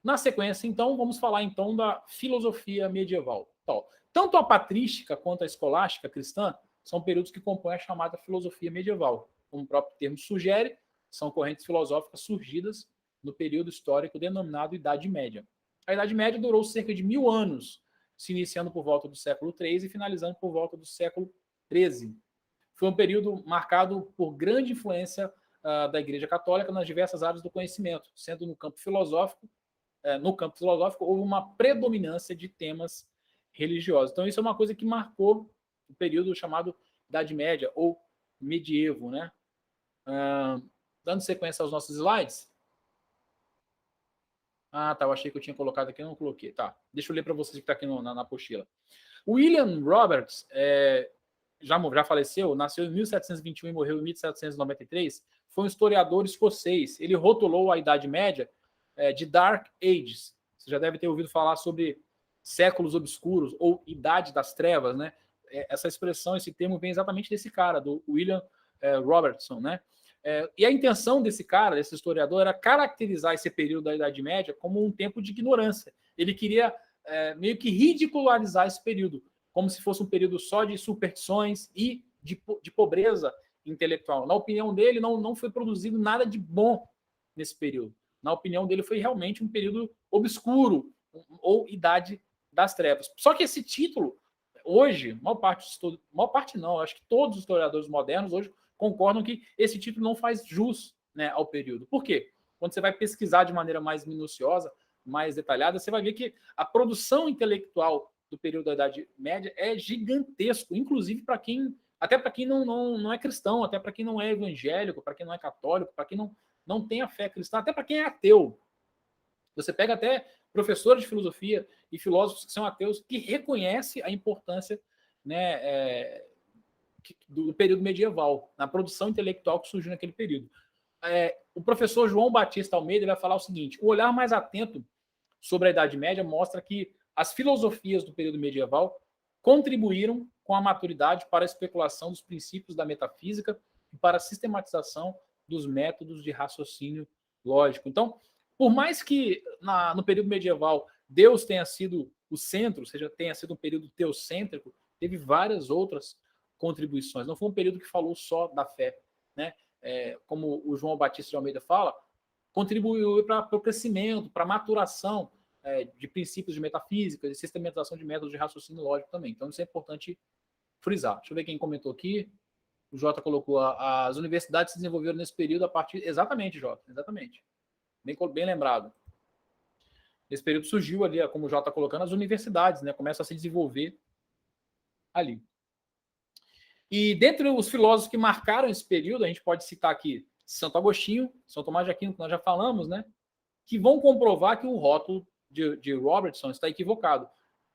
Na sequência, então, vamos falar então da filosofia medieval. Então, tanto a patrística quanto a escolástica cristã são períodos que compõem a chamada filosofia medieval. Como o próprio termo sugere, são correntes filosóficas surgidas no período histórico denominado Idade Média. A Idade Média durou cerca de 1000 anos, se iniciando por volta do século III e finalizando por volta do século XIII. Foi um período marcado por grande influência da Igreja Católica nas diversas áreas do conhecimento, sendo no campo filosófico houve uma predominância de temas religiosos. Então, isso é uma coisa que marcou o período chamado Idade Média ou medievo. Né? Dando sequência aos nossos slides. Ah, tá, eu achei que eu tinha colocado aqui, eu não coloquei. Tá, deixa eu ler para vocês que está aqui na apostila. William Roberts já faleceu, nasceu em 1721 e morreu em 1793, foi um historiador escocês. Ele rotulou a Idade Média de Dark Ages. Você já deve ter ouvido falar sobre séculos obscuros ou Idade das Trevas, né? Essa expressão, esse termo vem exatamente desse cara, do William Robertson, né? E a intenção desse cara, desse historiador, era caracterizar esse período da Idade Média como um tempo de ignorância. Ele queria meio que ridicularizar esse período, como se fosse um período só de superstições e de pobreza intelectual. Na opinião dele, não foi produzido nada de bom nesse período. Na opinião dele, foi realmente um período obscuro, ou Idade das Trevas. Só que esse título, hoje, maior parte não, acho que todos os historiadores modernos hoje concordam que esse título não faz jus, né, ao período. Por quê? Quando você vai pesquisar de maneira mais minuciosa, mais detalhada, você vai ver que a produção intelectual do período da Idade Média é gigantesco, inclusive até para quem não é cristão, até para quem não é evangélico, para quem não é católico, para quem não tem a fé cristã, até para quem é ateu. Você pega até professores de filosofia e filósofos que são ateus que reconhecem a importância, né, do período medieval, na produção intelectual que surgiu naquele período. O professor João Batista Almeida vai falar o seguinte: o olhar mais atento sobre a Idade Média mostra que as filosofias do período medieval contribuíram com a maturidade para a especulação dos princípios da metafísica e para a sistematização dos métodos de raciocínio lógico. Então, por mais que no período medieval Deus tenha sido o centro, ou seja, tenha sido um período teocêntrico, teve várias outras contribuições. Não foi um período que falou só da fé, né? Como o João Batista de Almeida fala, contribuiu para o crescimento, para a maturação de princípios de metafísica, de sistematização de métodos de raciocínio lógico também. Então, isso é importante frisar. Deixa eu ver quem comentou aqui. O Jota colocou: as universidades se desenvolveram nesse período a partir... Exatamente, Jota, exatamente. Bem lembrado. Nesse período surgiu ali, como o Jota está colocando, as universidades, né? Começam a se desenvolver ali. E dentre os filósofos que marcaram esse período, a gente pode citar aqui Santo Agostinho, São Tomás de Aquino, que nós já falamos, né? Que vão comprovar que o rótulo de Robertson está equivocado.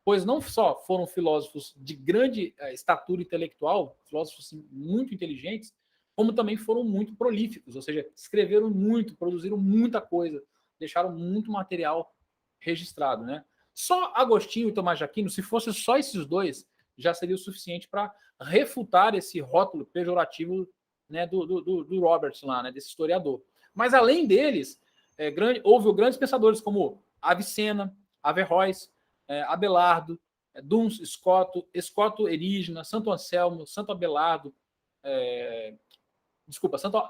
Pois não só foram filósofos de grande estatura intelectual, filósofos muito inteligentes, como também foram muito prolíficos, ou seja, escreveram muito, produziram muita coisa, deixaram muito material registrado, né? Só Agostinho e Tomás de Aquino, se fosse só esses dois, já seria o suficiente para refutar esse rótulo pejorativo, né, do Robertson lá, né, desse historiador. Mas além deles, houve grandes pensadores como Avicena, Averroes, Abelardo, Duns Scoto Erigena, Santo Anselmo, Santo Abelardo,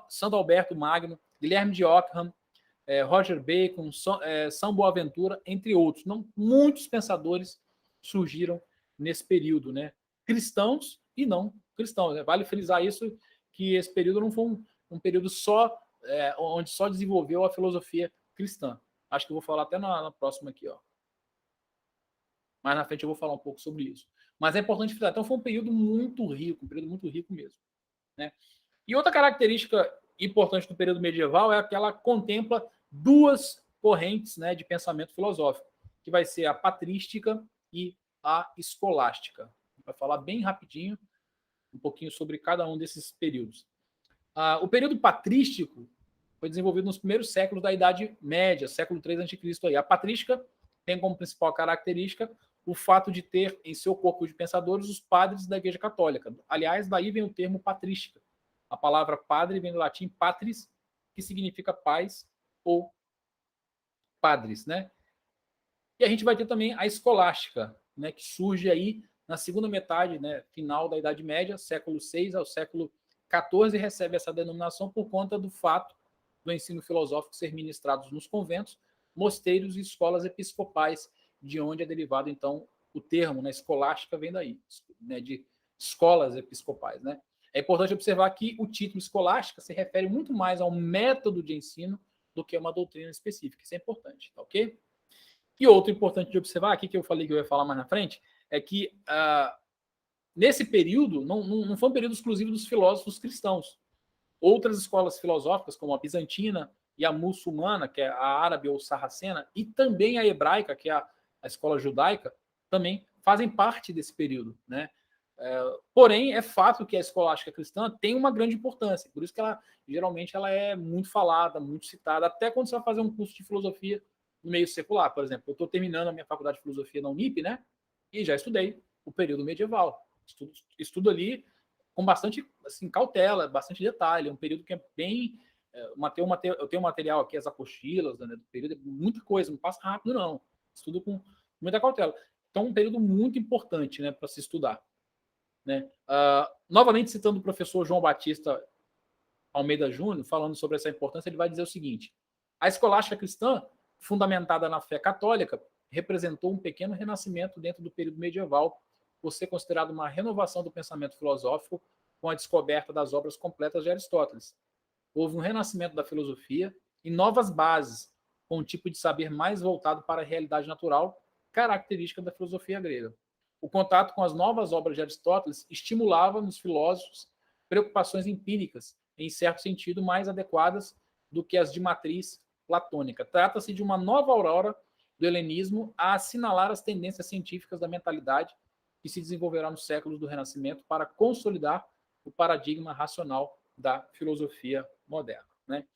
Santo Alberto Magno, Guilherme de Ockham, Roger Bacon, São Boaventura, entre outros. Muitos pensadores surgiram nesse período, né? Cristãos e não cristãos. Né? Vale frisar isso, que esse período não foi um período só onde só desenvolveu a filosofia cristã. Acho que eu vou falar até na próxima aqui, ó. Mais na frente eu vou falar um pouco sobre isso. Mas é importante frisar. Então foi um período muito rico, mesmo, né? E outra característica importante do período medieval é que ela contempla duas correntes, né, de pensamento filosófico, que vai ser a patrística e a escolástica. Vai falar bem rapidinho um pouquinho sobre cada um desses períodos. O período patrístico foi desenvolvido nos primeiros séculos da Idade Média, século III a.C. A patrística tem como principal característica o fato de ter em seu corpo de pensadores os padres da Igreja Católica. Aliás, daí vem o termo patrística. A palavra padre vem do latim patris, que significa pais ou padres, né? E a gente vai ter também a escolástica, né, que surge aí na segunda metade, né, final da Idade Média, século VI ao século XIV, recebe essa denominação por conta do fato do ensino filosófico ser ministrado nos conventos, mosteiros e escolas episcopais, de onde é derivado, então, o termo, né, escolástica vem daí, né, de escolas episcopais, né? É importante observar que o título escolástica se refere muito mais a um método de ensino do que a uma doutrina específica. Isso é importante, tá ok? E outro importante de observar, aqui que eu falei que eu ia falar mais na frente, é que nesse período não foi um período exclusivo dos filósofos cristãos. Outras escolas filosóficas, como a bizantina e a muçulmana, que é a árabe ou sarracena, e também a hebraica, que é a escola judaica, também fazem parte desse período, né? Porém, é fato que a escolástica cristã tem uma grande importância, por isso que ela geralmente ela é muito falada, muito citada, até quando você vai fazer um curso de filosofia no meio secular, por exemplo. Eu estou terminando a minha faculdade de filosofia na Unip, né? E já estudei o período medieval. Estudo ali com bastante assim, cautela, bastante detalhe. É um período que é bem. Eu tenho material aqui, as apostilas, né, do período, muita coisa, não passa rápido, não. Estudo com muita cautela. Então, um período muito importante, né, para se estudar. Né? Novamente citando o professor João Batista Almeida Júnior, falando sobre essa importância, ele vai dizer o seguinte: a escolástica cristã, fundamentada na fé católica, representou um pequeno renascimento dentro do período medieval, por ser considerado uma renovação do pensamento filosófico com a descoberta das obras completas de Aristóteles. Houve um renascimento da filosofia e novas bases, com um tipo de saber mais voltado para a realidade natural, característica da filosofia grega. O contato com as novas obras de Aristóteles estimulava nos filósofos preocupações empíricas, em certo sentido, mais adequadas do que as de matriz platônica. Trata-se de uma nova aurora do helenismo a assinalar as tendências científicas da mentalidade que se desenvolverá nos séculos do Renascimento para consolidar o paradigma racional da filosofia moderna. Né?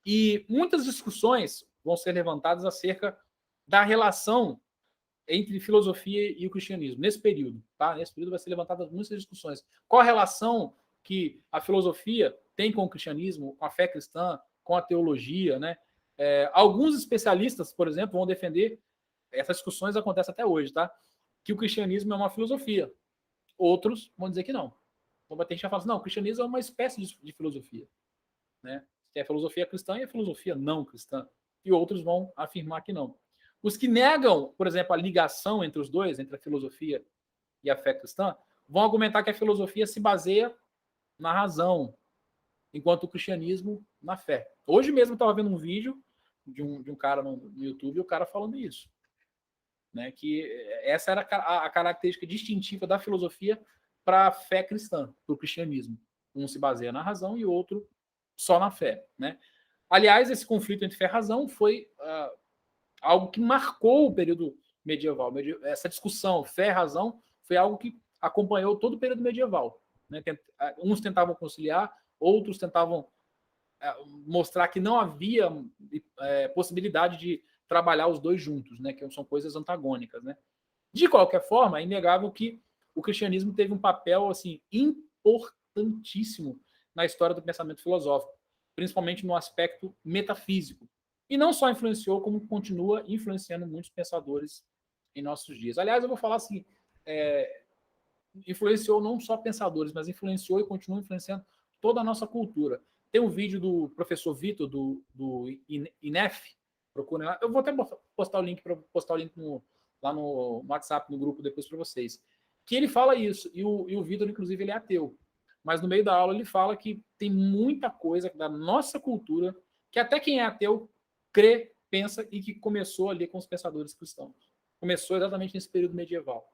E muitas discussões vão ser levantadas acerca da relação entre filosofia e o cristianismo, nesse período. Tá? Nesse período vai ser levantadas muitas discussões. Qual a relação que a filosofia tem com o cristianismo, com a fé cristã, com a teologia? Né? Alguns especialistas, por exemplo, vão defender, essas discussões acontecem até hoje, tá? Que o cristianismo é uma filosofia. Outros vão dizer que não. Então vai ter gente que fala assim, não, o cristianismo é uma espécie de filosofia. Né? Tem a filosofia cristã e a filosofia não cristã. E outros vão afirmar que não. Os que negam, por exemplo, a ligação entre os dois, entre a filosofia e a fé cristã, vão argumentar que a filosofia se baseia na razão, enquanto o cristianismo na fé. Hoje mesmo eu estava vendo um vídeo de um cara no YouTube, o cara falando isso. Né? Que essa era a característica distintiva da filosofia para a fé cristã, para o cristianismo. Um se baseia na razão e o outro só na fé. Né? Aliás, esse conflito entre fé e razão foi algo que marcou o período medieval. Essa discussão fé e razão foi algo que acompanhou todo o período medieval. Né? Uns tentavam conciliar, outros tentavam mostrar que não havia possibilidade de trabalhar os dois juntos, né? Que são coisas antagônicas. Né? De qualquer forma, é inegável que o cristianismo teve um papel assim importantíssimo na história do pensamento filosófico, principalmente no aspecto metafísico. E não só influenciou, como continua influenciando muitos pensadores em nossos dias. Aliás, eu vou falar assim, influenciou não só pensadores, mas influenciou e continua influenciando toda a nossa cultura. Tem um vídeo do professor Vitor, do INEF, procurem lá. Eu vou até postar o link lá no WhatsApp, no grupo, depois para vocês. Que ele fala isso, e o Vitor, inclusive, ele é ateu. Mas no meio da aula ele fala que tem muita coisa da nossa cultura que até quem é ateu crê, pensa e que começou ali com os pensadores cristãos. Começou exatamente nesse período medieval.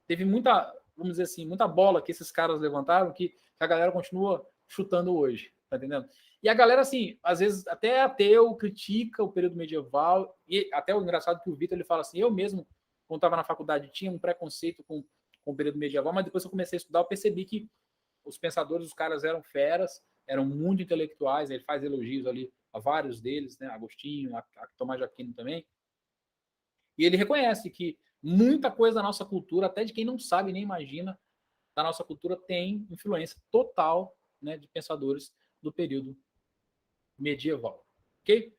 Teve muita, vamos dizer assim, muita bola que esses caras levantaram que a galera continua chutando hoje, tá entendendo? E a galera, assim, às vezes até ateu critica o período medieval, e até o engraçado que o Vitor ele fala assim, eu mesmo, quando estava na faculdade, tinha um preconceito com o período medieval, mas depois que eu comecei a estudar, eu percebi que os pensadores, os caras eram feras, eram muito intelectuais, ele faz elogios ali a vários deles, né, Agostinho, a Tomás de Aquino também, e ele reconhece que muita coisa da nossa cultura, até de quem não sabe nem imagina, da nossa cultura tem influência total, né, de pensadores do período medieval. Ok?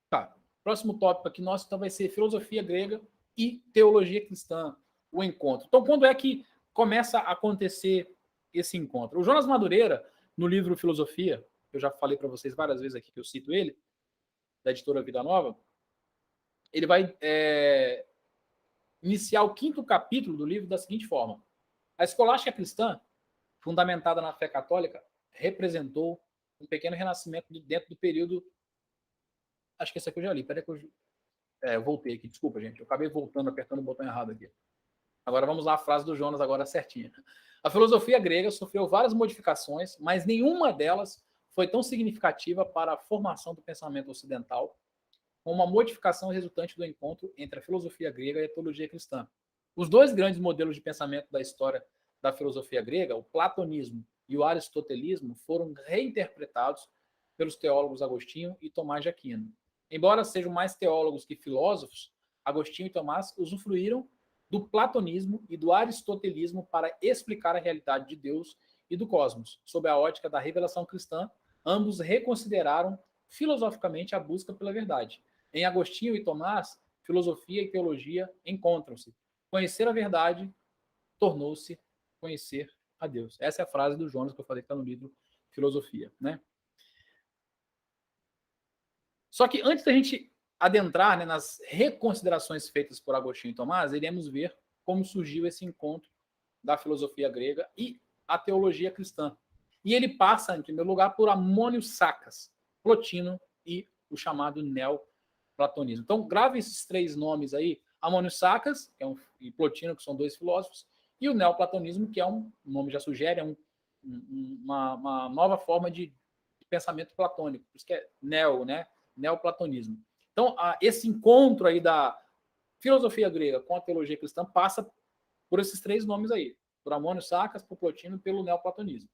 Tá. Próximo tópico aqui nosso então vai ser filosofia grega e teologia cristã, o encontro. Então, quando é que começa a acontecer esse encontro? O Jonas Madureira, no livro Filosofia, eu já falei para vocês várias vezes aqui que eu cito ele, da editora Vida Nova, ele vai iniciar o 5º capítulo do livro da seguinte forma: a escolástica cristã, fundamentada na fé católica, representou um pequeno renascimento dentro do período. Acho que esse aqui eu já li. Peraí que eu voltei aqui. Desculpa, gente. Eu acabei voltando, apertando o botão errado aqui. Agora vamos lá, a frase do Jonas agora certinha. A filosofia grega sofreu várias modificações, mas nenhuma delas foi tão significativa para a formação do pensamento ocidental como uma modificação resultante do encontro entre a filosofia grega e a teologia cristã. Os dois grandes modelos de pensamento da história da filosofia grega, o platonismo e o aristotelismo, foram reinterpretados pelos teólogos Agostinho e Tomás de Aquino. Embora sejam mais teólogos que filósofos, Agostinho e Tomás usufruíram do platonismo e do aristotelismo para explicar a realidade de Deus e do cosmos. Sob a ótica da revelação cristã, ambos reconsideraram filosoficamente a busca pela verdade. Em Agostinho e Tomás, filosofia e teologia encontram-se. Conhecer a verdade tornou-se conhecer a Deus. Essa é a frase do Jonas que eu falei que está no livro Filosofia, né? Só que antes da gente adentrar, né, nas reconsiderações feitas por Agostinho e Tomás, iremos ver como surgiu esse encontro da filosofia grega e a teologia cristã. E ele passa, em primeiro lugar, por Amônio Sacas, Plotino e o chamado neoplatonismo. Então, grave esses três nomes aí: Amônio Sacas, que é e Plotino, que são dois filósofos, e o neoplatonismo, que é o nome já sugere, é uma nova forma de pensamento platônico, por isso que é neoplatonismo. Então, esse encontro aí da filosofia grega com a teologia cristã passa por esses três nomes aí: por Amônio Sacas, por Plotino e pelo neoplatonismo.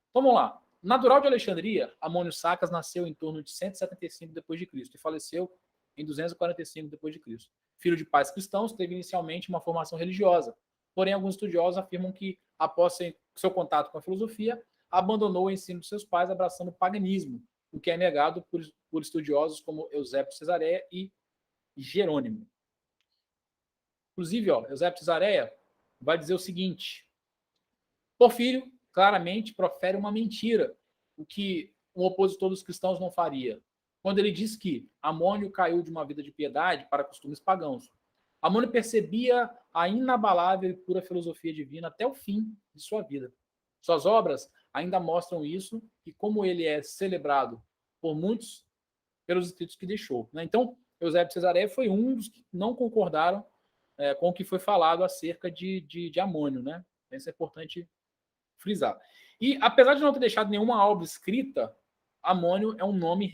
Então, vamos lá. Natural de Alexandria, Amônio Sacas nasceu em torno de 175 d.C. e faleceu em 245 d.C. Filho de pais cristãos, teve inicialmente uma formação religiosa. Porém, alguns estudiosos afirmam que, após seu contato com a filosofia, abandonou o ensino de seus pais, abraçando o paganismo, o que é negado por estudiosos como Eusébio de Cesareia e Jerônimo. Inclusive, Eusébio de Cesareia vai dizer o seguinte: Porfírio claramente profere uma mentira, o que um opositor dos cristãos não faria, quando ele diz que Amônio caiu de uma vida de piedade para costumes pagãos. Amônio percebia a inabalável e pura filosofia divina até o fim de sua vida. Suas obras ainda mostram isso, e como ele é celebrado por muitos pelos escritos que deixou. Então, Eusébio de Cesareia foi um dos que não concordaram com o que foi falado acerca de Amônio, né? Isso é importante frisar. E, apesar de não ter deixado nenhuma obra escrita, Amônio é um nome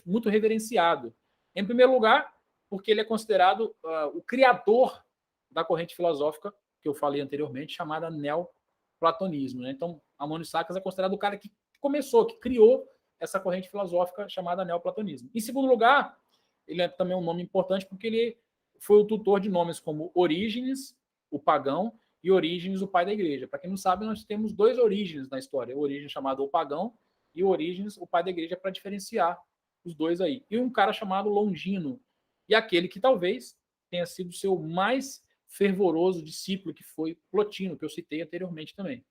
muito reverenciado. Em primeiro lugar, porque ele é considerado o criador da corrente filosófica que eu falei anteriormente, chamada neoplatonismo, né? Então, Amônio Sacas é considerado o cara que começou, que criou essa corrente filosófica chamada neoplatonismo. Em segundo lugar, ele é também um nome importante porque ele foi o tutor de nomes como Orígenes, o pagão, e Orígenes, o pai da igreja. Para quem não sabe, nós temos dois Orígenes na história: o Orígenes chamado o pagão e o Orígenes, o pai da igreja, para diferenciar os dois aí. E um cara chamado Longino, e aquele que talvez tenha sido o seu mais fervoroso discípulo, que foi Plotino, que eu citei anteriormente também.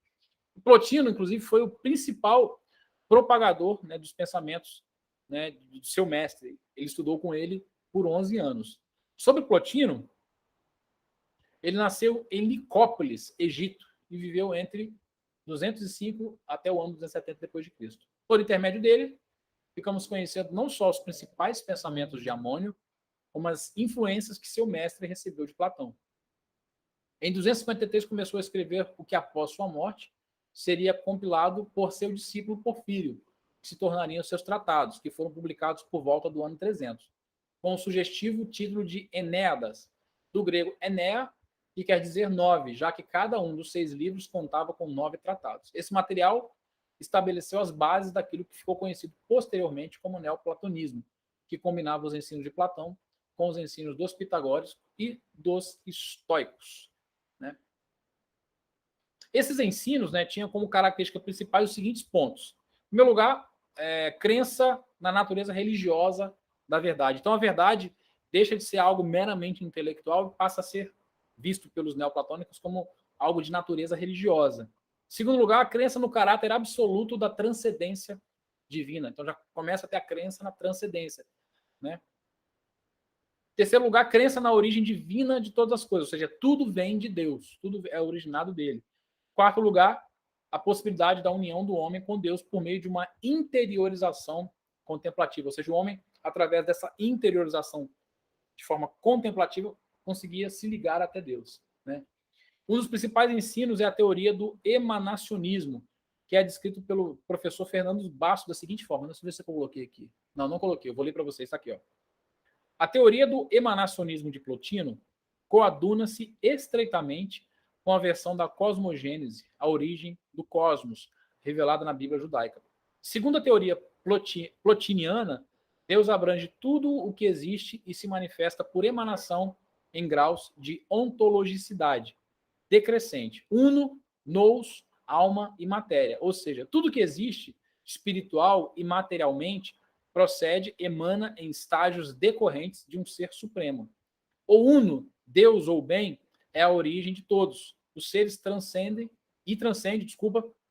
Plotino, inclusive, foi o principal propagador, né, dos pensamentos, né, do seu mestre. Ele estudou com ele por 11 anos. Sobre Plotino, ele nasceu em Nicópolis, Egito, e viveu entre 205 até o ano 270 depois de Cristo. Por intermédio dele, ficamos conhecendo não só os principais pensamentos de Amônio, como as influências que seu mestre recebeu de Platão. Em 253 começou a escrever o que, após sua morte, seria compilado por seu discípulo Porfírio, que se tornariam seus tratados, que foram publicados por volta do ano 300, com o sugestivo título de Enéadas, do grego Enea, que quer dizer 9, já que cada um dos 6 livros contava com 9 tratados. Esse material estabeleceu as bases daquilo que ficou conhecido posteriormente como neoplatonismo, que combinava os ensinos de Platão com os ensinos dos pitagóricos e dos estoicos, né? Esses ensinos, né, tinham como característica principal os seguintes pontos. Em primeiro lugar, crença na natureza religiosa da verdade. Então, a verdade deixa de ser algo meramente intelectual e passa a ser visto pelos neoplatônicos como algo de natureza religiosa. Em segundo lugar, a crença no caráter absoluto da transcendência divina. Então, já começa a ter a crença na transcendência, né? Em terceiro lugar, a crença na origem divina de todas as coisas, ou seja, tudo vem de Deus, tudo é originado dele. Quarto lugar, a possibilidade da união do homem com Deus por meio de uma interiorização contemplativa, ou seja, o homem, através dessa interiorização de forma contemplativa, conseguia se ligar até Deus, né? Um dos principais ensinos é a teoria do emanacionismo, que é descrito pelo professor Fernando Basso da seguinte forma. Deixa eu ver se eu coloquei aqui. Não coloquei, eu vou ler para vocês, está aqui, ó. A teoria do emanacionismo de Plotino coaduna-se estreitamente com a versão da cosmogênese, a origem do cosmos, revelada na Bíblia judaica. Segundo a teoria plotiniana, Deus abrange tudo o que existe e se manifesta por emanação em graus de ontologicidade decrescente. Uno, nous, alma e matéria. Ou seja, tudo que existe, espiritual e materialmente, procede, emana em estágios decorrentes de um ser supremo. O uno, Deus ou bem, é a origem de todos. Os seres transcende,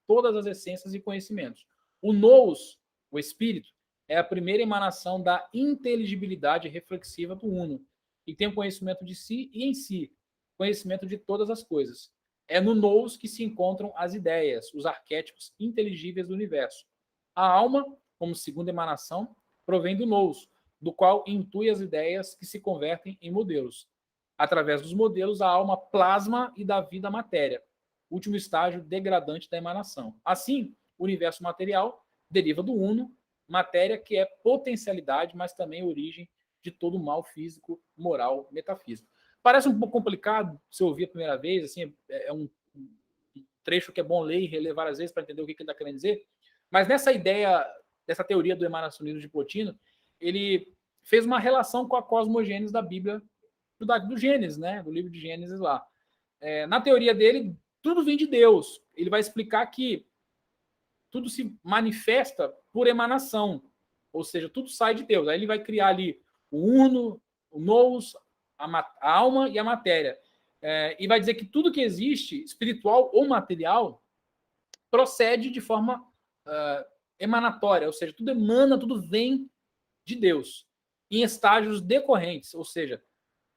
todas as essências e conhecimentos. O nous, o espírito, é a primeira emanação da inteligibilidade reflexiva do uno, e tem o conhecimento de si e em si, conhecimento de todas as coisas. É no nous que se encontram as ideias, os arquétipos inteligíveis do universo. A alma, como segunda emanação, provém do nous, do qual intui as ideias que se convertem em modelos. Através dos modelos, a alma plasma e dá vida à matéria, último estágio degradante da emanação. Assim, o universo material deriva do uno, matéria que é potencialidade, mas também origem de todo o mal físico, moral, metafísico. Parece um pouco complicado se ouvir a primeira vez, assim, é um trecho que é bom ler e reler várias vezes para entender o que ele está querendo dizer, mas nessa ideia, dessa teoria do emanacionismo de Plotino, ele fez uma relação com a cosmogênese da Bíblia, do Gênesis, né? Do livro de Gênesis lá. Na teoria dele, tudo vem de Deus. Ele vai explicar que tudo se manifesta por emanação, ou seja, tudo sai de Deus. Aí ele vai criar ali o uno, o nous, a alma e a matéria. E vai dizer que tudo que existe, espiritual ou material, procede de forma emanatória, ou seja, tudo emana, tudo vem de Deus, em estágios decorrentes, ou seja,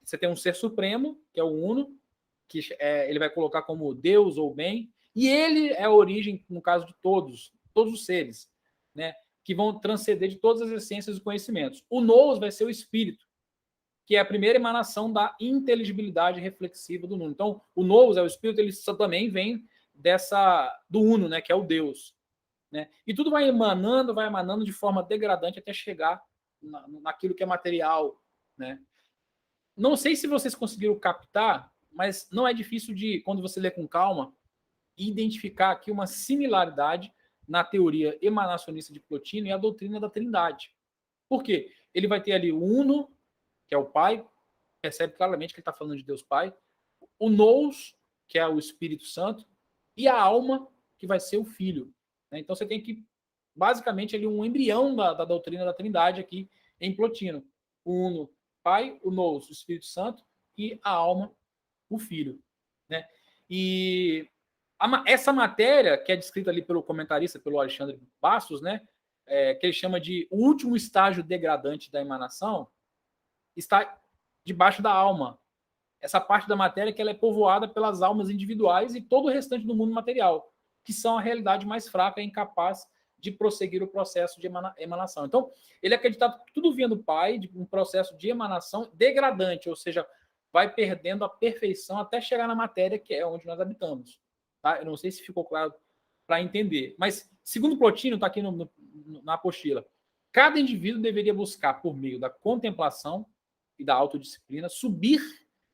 você tem um ser supremo, que é o uno, que ele vai colocar como Deus ou bem, e ele é a origem, no caso de todos os seres, né, que vão transcender de todas as essências e conhecimentos. O nous vai ser o espírito, que é a primeira emanação da inteligibilidade reflexiva do uno. Então, o nous é o espírito, ele também vem do uno, né, que é o Deus, né? E tudo vai emanando de forma degradante até chegar naquilo que é material, né? Não sei se vocês conseguiram captar, mas não é difícil de, quando você lê com calma, identificar aqui uma similaridade na teoria emanacionista de Plotino e a doutrina da Trindade. Por quê? Ele vai ter ali o Uno, que é o Pai, percebe claramente que ele está falando de Deus Pai, o Nous, que é o Espírito Santo, e a alma, que vai ser o Filho. Então você tem que, basicamente, ali um embrião da doutrina da Trindade aqui em Plotino. O Uno, Pai, o Nous, o Espírito Santo, e a alma, o Filho, né? E essa matéria, que é descrita ali pelo comentarista, pelo Alexandre Bastos, né, que ele chama de o último estágio degradante da emanação, está debaixo da alma. Essa parte da matéria que ela é povoada pelas almas individuais e todo o restante do mundo material, que são a realidade mais fraca e incapaz de prosseguir o processo de emanação. Então, ele acredita que tudo vinha do Pai, de um processo de emanação degradante, ou seja, vai perdendo a perfeição até chegar na matéria, que é onde nós habitamos. Tá? Eu não sei se ficou claro para entender. Mas, segundo Plotino, está aqui na apostila, cada indivíduo deveria buscar, por meio da contemplação e da autodisciplina, subir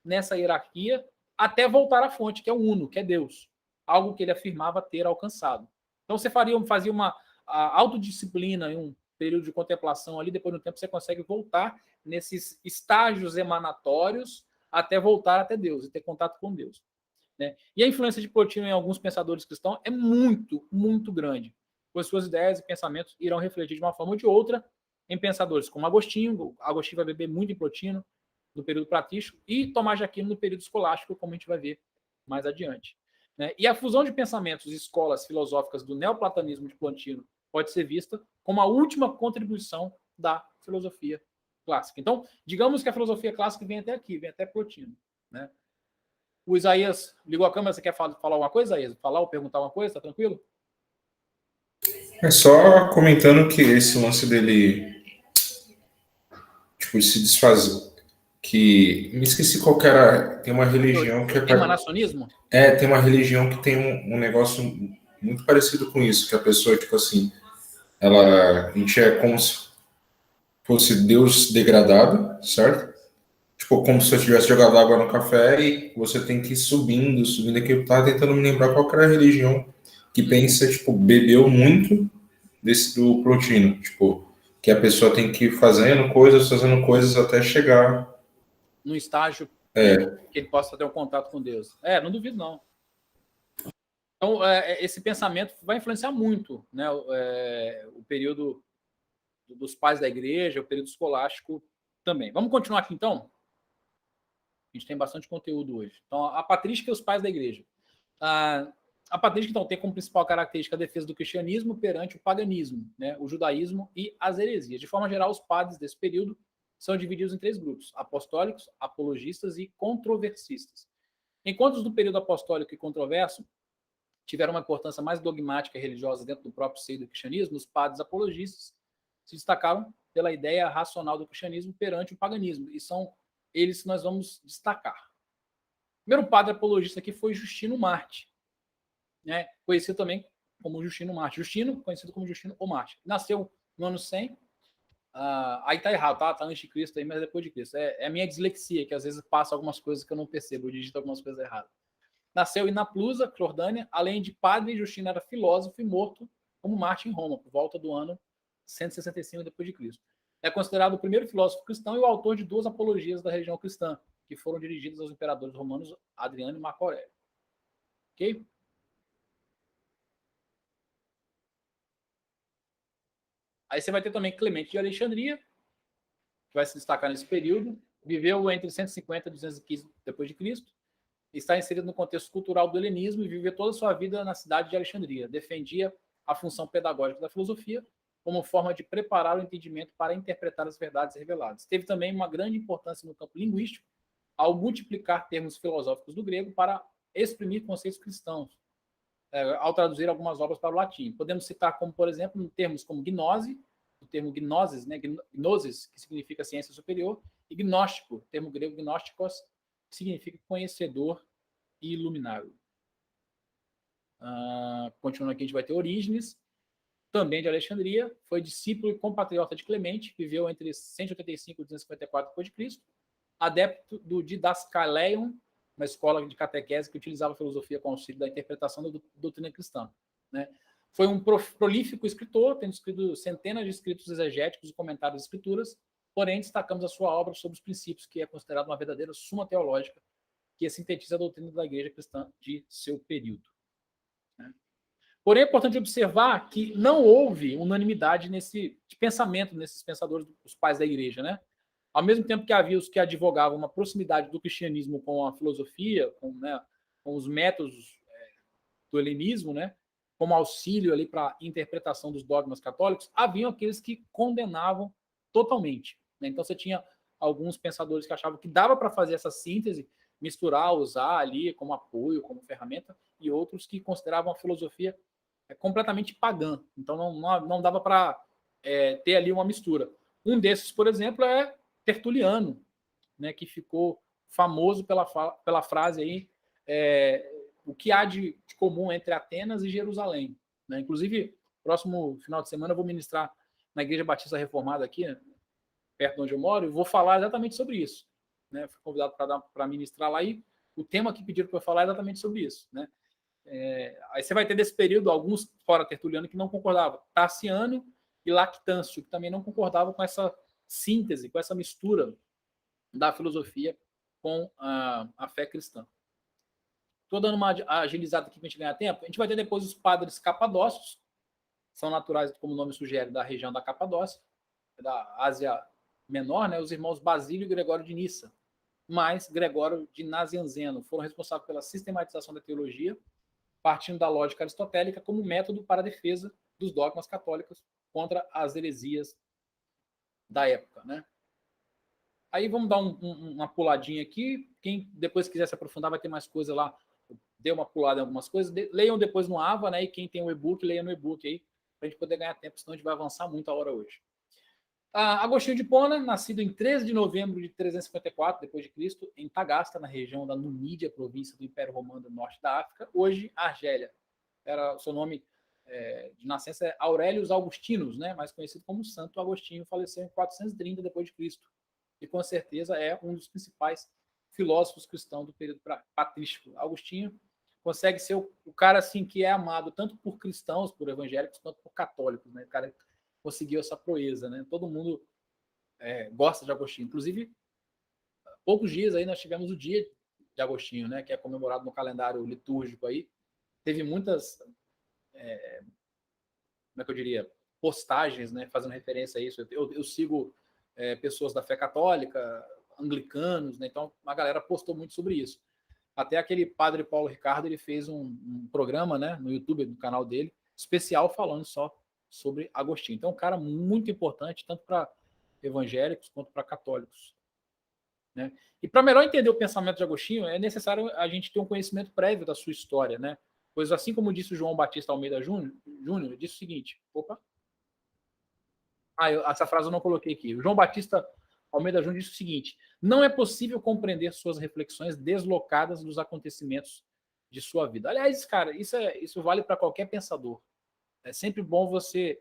nessa hierarquia até voltar à fonte, que é o Uno, que é Deus. Algo que ele afirmava ter alcançado. Então, você fazia uma autodisciplina em um período de contemplação ali, depois do tempo você consegue voltar nesses estágios emanatórios até voltar até Deus e ter contato com Deus, né? E a influência de Plotino em alguns pensadores cristãos é muito, muito grande, pois suas ideias e pensamentos irão refletir de uma forma ou de outra em pensadores como Agostinho. Agostinho vai beber muito em Plotino no período patrístico e Tomás de Aquino no período escolástico, como a gente vai ver mais adiante, né? E a fusão de pensamentos e escolas filosóficas do neoplatonismo de Plotino pode ser vista como a última contribuição da filosofia clássica. Então, digamos que a filosofia clássica vem até aqui, vem até Plotino, né? O Isaías ligou a câmera, você quer falar alguma coisa, Isaías? Falar ou perguntar alguma coisa? Tá tranquilo? É só comentando que esse lance dele, tipo, se desfazer, que me esqueci qual que era, tem uma religião que é... Emanacionismo? Tem uma religião que tem um negócio muito parecido com isso, que a pessoa, tipo assim, a gente é como se fosse Deus degradado, certo? Tipo, como se eu tivesse jogado água no café e você tem que ir subindo aqui. Eu tava tentando me lembrar qual que era a religião que pensa, tipo, bebeu muito do Plotino. Tipo, que a pessoa tem que ir fazendo coisas até chegar. No estágio que ele possa ter um contato com Deus. Não duvido, não. Então, esse pensamento vai influenciar muito, né, o período dos pais da igreja, o período escolástico também. Vamos continuar aqui, então? A gente tem bastante conteúdo hoje. Então, a patrística e os pais da igreja. A patrística, então, tem como principal característica a defesa do cristianismo perante o paganismo, né, o judaísmo e as heresias. De forma geral, os padres desse período são divididos em 3 grupos: apostólicos, apologistas e controversistas. Enquanto os do período apostólico e controverso tiveram uma importância mais dogmática e religiosa dentro do próprio seio do cristianismo, os padres apologistas se destacaram pela ideia racional do cristianismo perante o paganismo, e são eles que nós vamos destacar. O primeiro padre apologista aqui foi Justino Marte, né, conhecido também como Justino Marte. Justino, conhecido como Justino ou Marte. Nasceu no ano 100. Aí tá errado, tá antes de Cristo aí, mas depois de Cristo. É a minha dislexia, que às vezes passa algumas coisas que eu não percebo, eu digito algumas coisas erradas. Nasceu em Naplusa, Jordânia. Além de padre, Justino era filósofo e morto como Marte em Roma, por volta do ano 165 depois de Cristo. É considerado o primeiro filósofo cristão e o autor de 2 apologias da religião cristã, que foram dirigidas aos imperadores romanos Adriano e Marco Aurélio. Ok? Aí você vai ter também Clemente de Alexandria, que vai se destacar nesse período. Viveu entre 150 e 215 depois de Cristo. Está inserido no contexto cultural do helenismo e viveu toda a sua vida na cidade de Alexandria. Defendia a função pedagógica da filosofia como forma de preparar o entendimento para interpretar as verdades reveladas. Teve também uma grande importância no campo linguístico, ao multiplicar termos filosóficos do grego para exprimir conceitos cristãos, ao traduzir algumas obras para o latim. Podemos citar como, por exemplo, termos como gnose, o termo gnosis, né, gnosis, que significa ciência superior, e gnóstico, termo grego gnósticos, que significa conhecedor e iluminado. Continuando aqui, a gente vai ter Orígenes, também de Alexandria, foi discípulo e compatriota de Clemente, viveu entre 185 e 254 d.C., adepto do Didascaleion, uma escola de catequese que utilizava a filosofia com auxílio da interpretação da doutrina cristã. Né? Foi um prolífico escritor, tendo escrito centenas de escritos exegéticos e comentários das escrituras, porém destacamos a sua obra sobre os princípios, que é considerada uma verdadeira suma teológica, que sintetiza a doutrina da igreja cristã de seu período. Né? Porém, é importante observar que não houve unanimidade de pensamento nesses pensadores, os pais da igreja. Né? Ao mesmo tempo que havia os que advogavam uma proximidade do cristianismo com a filosofia, com os métodos do helenismo, né, como auxílio ali para a interpretação dos dogmas católicos, haviam aqueles que condenavam totalmente. Né? Então você tinha alguns pensadores que achavam que dava para fazer essa síntese, misturar, usar ali como apoio, como ferramenta, e outros que consideravam a filosofia completamente pagã. Então não dava para ter ali uma mistura. Um desses, por exemplo, é Tertuliano, né, que ficou famoso pela frase aí, o que há de comum entre Atenas e Jerusalém. Né? Inclusive, próximo final de semana eu vou ministrar na Igreja Batista Reformada aqui, né, perto de onde eu moro, e vou falar exatamente sobre isso. Né? Fui convidado para ministrar lá e o tema que pediram para eu falar é exatamente sobre isso. Né? Aí você vai ter desse período alguns fora Tertuliano que não concordavam. Tassiano e Lactâncio, que também não concordavam com essa síntese, com essa mistura da filosofia com a fé cristã. Estou dando uma agilizada aqui para a gente ganhar tempo. A gente vai ter depois os padres capadócios, são naturais, como o nome sugere, da região da Capadócia, da Ásia Menor, né? Os irmãos Basílio e Gregório de Nissa, mais Gregório de Nazianzeno, foram responsáveis pela sistematização da teologia, partindo da lógica aristotélica como método para a defesa dos dogmas católicos contra as heresias da época, né? Aí vamos dar uma puladinha aqui. Quem depois quiser se aprofundar vai ter mais coisa lá. Dê uma pulada em algumas coisas. Leiam depois no Ava, né? E quem tem o e-book, leia no e-book aí, para a gente poder ganhar tempo, senão a gente vai avançar muito a hora hoje. Agostinho de Hipona, nascido em 13 de novembro de 354 d.C., em Tagasta, na região da Numídia, província do Império Romano do Norte da África, hoje Argélia. O seu nome de nascença é Aurelius Augustinus, né? Mais conhecido como Santo Agostinho, faleceu em 430 d.C. e com certeza é um dos principais filósofos cristãos do período patrístico. Agostinho consegue ser o cara assim que é amado tanto por cristãos, por evangélicos, quanto por católicos, né? O cara conseguiu essa proeza, né? Todo mundo gosta de Agostinho. Inclusive, poucos dias aí nós tivemos o dia de Agostinho, né? Que é comemorado no calendário litúrgico aí. Teve muitas, como é que eu diria, postagens, né? Fazendo referência a isso. Eu sigo pessoas da fé católica, anglicanos, né? Então a galera postou muito sobre isso. Até aquele padre Paulo Ricardo, ele fez um programa, né, no YouTube, no canal dele, especial falando só sobre Agostinho. Então, um cara muito importante, tanto para evangélicos quanto para católicos. Né? E para melhor entender o pensamento de Agostinho, é necessário a gente ter um conhecimento prévio da sua história, né? Pois assim como disse o João Batista Almeida Júnior, ele disse o seguinte, essa frase eu não coloquei aqui. O João Batista Almeida Júnior disse o seguinte: não é possível compreender suas reflexões deslocadas dos acontecimentos de sua vida. Aliás, cara, isso vale para qualquer pensador. É sempre bom você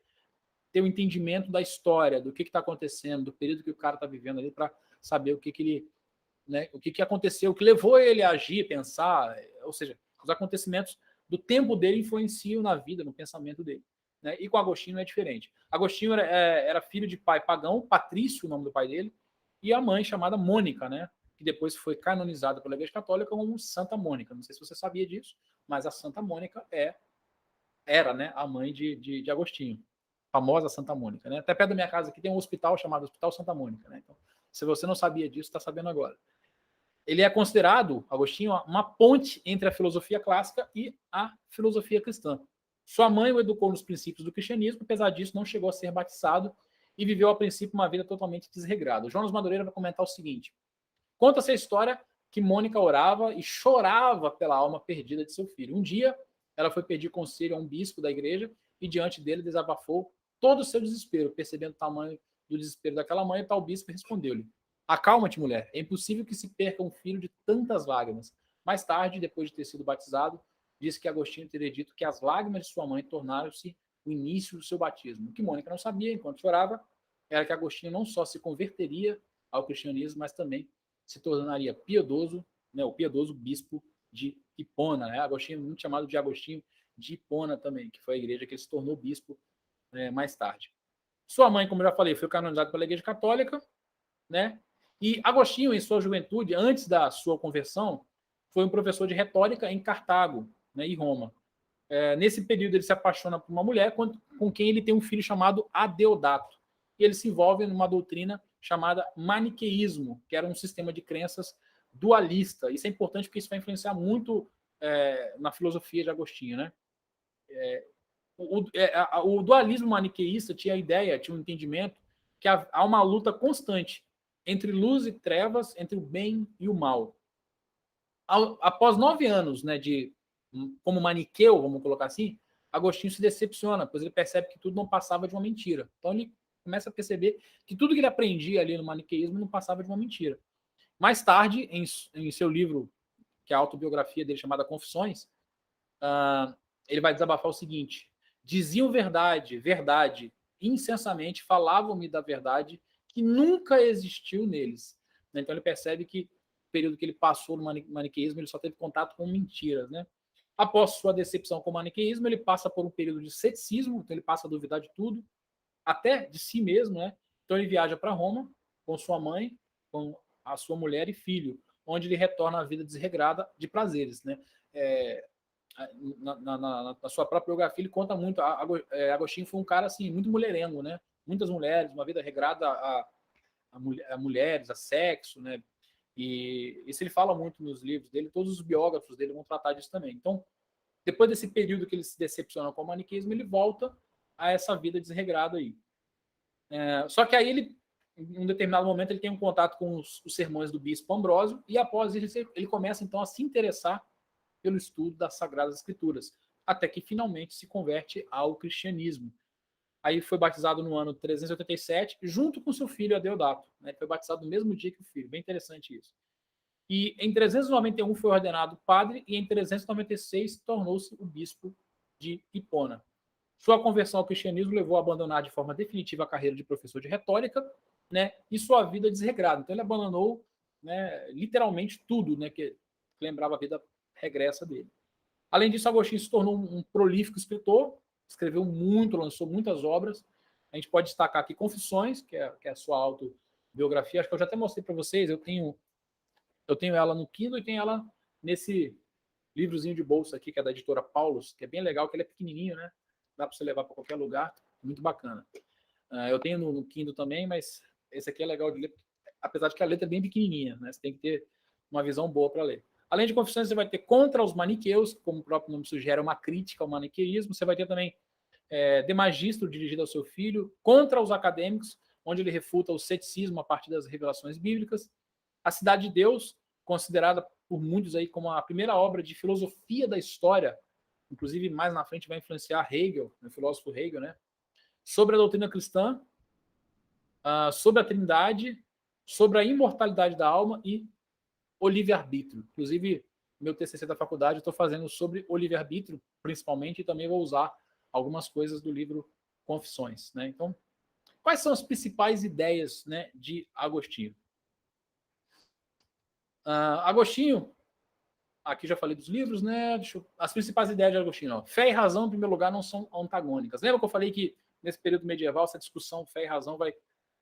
ter um entendimento da história, do que está acontecendo, do período que o cara está vivendo ali, para saber o que ele, né, o que aconteceu, o que levou ele a agir, pensar, ou seja, os acontecimentos do tempo dele influenciam na vida, no pensamento dele. Né? E com Agostinho não é diferente. Agostinho era filho de pai pagão, Patrício, o nome do pai dele, e a mãe chamada Mônica, né? Que depois foi canonizada pela Igreja Católica como Santa Mônica. Não sei se você sabia disso, mas a Santa Mônica era, né, a mãe de Agostinho. Famosa Santa Mônica. Né? Até perto da minha casa aqui tem um hospital chamado Hospital Santa Mônica. Né? Então, se você não sabia disso, está sabendo agora. Ele é considerado, Agostinho, uma ponte entre a filosofia clássica e a filosofia cristã. Sua mãe o educou nos princípios do cristianismo, apesar disso, não chegou a ser batizado e viveu, a princípio, uma vida totalmente desregrada. O Jonas Madureira vai comentar o seguinte: conta-se a história que Mônica orava e chorava pela alma perdida de seu filho. Um dia, ela foi pedir conselho a um bispo da igreja e, diante dele, desabafou todo o seu desespero. Percebendo o tamanho do desespero daquela mãe, o tal bispo respondeu-lhe: acalma-te, mulher. É impossível que se perca um filho de tantas lágrimas. Mais tarde, depois de ter sido batizado, disse que Agostinho teria dito que as lágrimas de sua mãe tornaram-se o início do seu batismo. O que Mônica não sabia, enquanto chorava, era que Agostinho não só se converteria ao cristianismo, mas também se tornaria piedoso, né, o piedoso bispo de Hipona. Né? Agostinho, muito chamado de Agostinho de Hipona também, que foi a igreja que ele se tornou bispo mais tarde. Sua mãe, como eu já falei, foi canonizada pela Igreja Católica, né? E Agostinho, em sua juventude, antes da sua conversão, foi um professor de retórica em Cartago, né, e Roma. Nesse período, ele se apaixona por uma mulher com quem ele tem um filho chamado Adeodato. E ele se envolve numa doutrina chamada maniqueísmo, que era um sistema de crenças dualista. Isso é importante porque isso vai influenciar muito na filosofia de Agostinho. Né? O dualismo maniqueísta tinha a ideia, tinha um entendimento que há uma luta constante entre luz e trevas, entre o bem e o mal. Após 9 anos, né, como maniqueu, vamos colocar assim, Agostinho se decepciona, pois ele percebe que tudo não passava de uma mentira. Então ele começa a perceber que tudo que ele aprendia ali no maniqueísmo não passava de uma mentira. Mais tarde, em seu livro, que é a autobiografia dele chamada Confissões, ele vai desabafar o seguinte: diziam verdade, insensamente falavam-me da verdade que nunca existiu neles. Então ele percebe que no período que ele passou no maniqueísmo, ele só teve contato com mentiras. Né? Após sua decepção com o maniqueísmo, ele passa por um período de ceticismo, então ele passa a duvidar de tudo, até de si mesmo. Né? Então ele viaja para Roma com sua mãe, com a sua mulher e filho, onde ele retorna à vida desregrada de prazeres. Né? Na sua própria biografia, ele conta muito. Agostinho foi um cara assim, muito mulherengo, né? Muitas mulheres, uma vida regrada a mulheres, a sexo, né? E isso ele fala muito nos livros dele, todos os biógrafos dele vão tratar disso também. Então, depois desse período que ele se decepciona com o maniqueísmo, ele volta a essa vida desregrada aí. Só que aí ele, em um determinado momento, ele tem um contato com os sermões do bispo Ambrósio, e após isso ele começa então a se interessar pelo estudo das Sagradas Escrituras, até que finalmente se converte ao cristianismo. Aí foi batizado no ano 387, junto com seu filho Adeodato. Né? Ele foi batizado no mesmo dia que o filho, bem interessante isso. E em 391 foi ordenado padre, e em 396 tornou-se o bispo de Hipona. Sua conversão ao cristianismo levou a abandonar de forma definitiva a carreira de professor de retórica né, e sua vida desregrada. Então ele abandonou, né, literalmente tudo, né, que lembrava a vida regressa dele. Além disso, Agostinho se tornou um prolífico escritor, escreveu muito, lançou muitas obras. A gente pode destacar aqui Confissões, que é a sua autobiografia. Acho que eu já até mostrei para vocês. Eu tenho ela no Kindle e tenho ela nesse livrozinho de bolsa aqui, que é da editora Paulus, que é bem legal, que ele é pequenininho, né? Dá para você levar para qualquer lugar. Muito bacana. Eu tenho no Kindle também, mas esse aqui é legal de ler, apesar de que a letra é bem pequenininha, né? Você tem que ter uma visão boa para ler. Além de Confissões, você vai ter Contra os Maniqueus, como o próprio nome sugere, uma crítica ao maniqueísmo. Você vai ter também De Magistro, dirigido ao seu filho, Contra os Acadêmicos, onde ele refuta o ceticismo a partir das revelações bíblicas. A Cidade de Deus, considerada por muitos aí como a primeira obra de filosofia da história, inclusive mais na frente vai influenciar Hegel, o filósofo Hegel, né? Sobre a doutrina cristã, sobre a Trindade, sobre a imortalidade da alma e o livre-arbítrio. Inclusive, meu TCC da faculdade eu estou fazendo sobre o livre-arbítrio, principalmente, e também vou usar algumas coisas do livro Confissões. Né? Então, quais são as principais ideias, né, de Agostinho? Agostinho, aqui já falei dos livros, né? As principais ideias de Agostinho. Ó. Fé e razão, em primeiro lugar, não são antagônicas. Lembra que eu falei que nesse período medieval, essa discussão fé e razão vai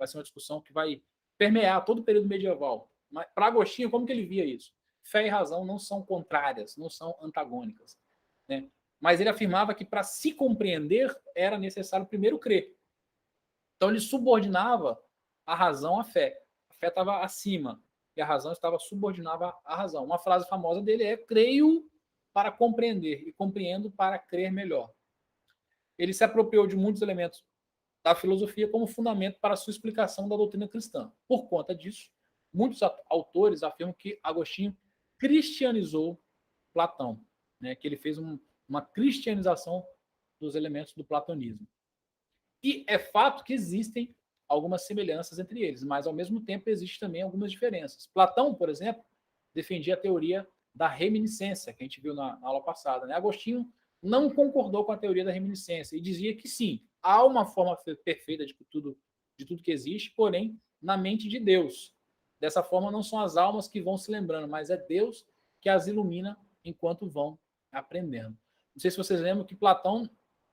ser uma discussão que vai permear todo o período medieval. Para Agostinho, como que ele via isso? Fé e razão não são contrárias, não são antagônicas. Né? Mas ele afirmava que para se compreender era necessário primeiro crer. Então ele subordinava a razão à fé. A fé estava acima e a razão estava subordinada à razão. Uma frase famosa dele é: creio para compreender e compreendo para crer melhor. Ele se apropriou de muitos elementos da filosofia como fundamento para a sua explicação da doutrina cristã. Por conta disso, muitos autores afirmam que Agostinho cristianizou Platão, né, que ele fez uma cristianização dos elementos do platonismo. E é fato que existem algumas semelhanças entre eles, mas ao mesmo tempo existem também algumas diferenças. Platão, por exemplo, defendia a teoria da reminiscência, que a gente viu na aula passada. Né? Agostinho não concordou com a teoria da reminiscência e dizia que sim, há uma forma perfeita de tudo que existe, porém, na mente de Deus. Dessa forma, não são as almas que vão se lembrando, mas é Deus que as ilumina enquanto vão aprendendo. Não sei se vocês lembram que Platão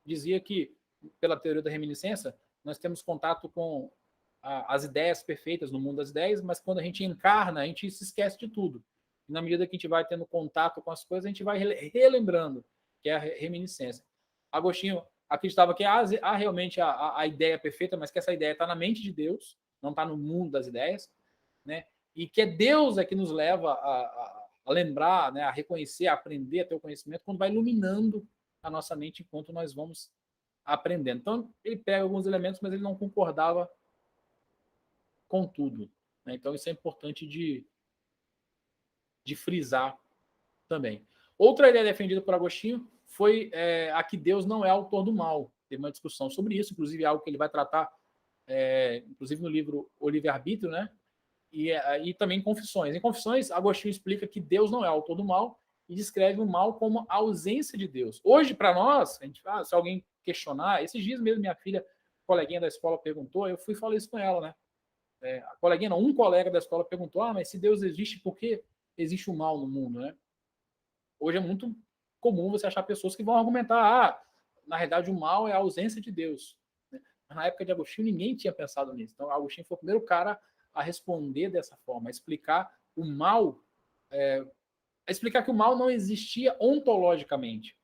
dizia que, pela teoria da reminiscência, nós temos contato com as ideias perfeitas no mundo das ideias, mas quando a gente encarna, a gente se esquece de tudo. E na medida que a gente vai tendo contato com as coisas, a gente vai relembrando, que é a reminiscência. Agostinho acreditava que há realmente a ideia perfeita, mas que essa ideia está na mente de Deus, não está no mundo das ideias, né? E que é Deus que nos leva a lembrar, né? A reconhecer, a aprender, a ter o conhecimento, quando vai iluminando a nossa mente enquanto nós vamos aprendendo. Então, ele pega alguns elementos, mas ele não concordava com tudo. Né? Então, isso é importante de frisar também. Outra ideia defendida por Agostinho foi a que Deus não é autor do mal. Teve uma discussão sobre isso, inclusive é algo que ele vai tratar, inclusive no livro O Livre-Arbítrio, né? E também em Confissões. Em Confissões, Agostinho explica que Deus não é autor do mal e descreve o mal como a ausência de Deus. Hoje, para nós, a gente, se alguém questionar, esses dias mesmo minha filha, coleguinha da escola, perguntou, eu fui falar isso com ela, né? A coleguinha, não, um colega da escola perguntou, mas se Deus existe, por que existe o mal no mundo, né? Hoje é muito comum você achar pessoas que vão argumentar, na realidade o mal é a ausência de Deus. Mas na época de Agostinho ninguém tinha pensado nisso. Então Agostinho foi o primeiro cara a responder dessa forma, a explicar o mal, a explicar que o mal não existia ontologicamente.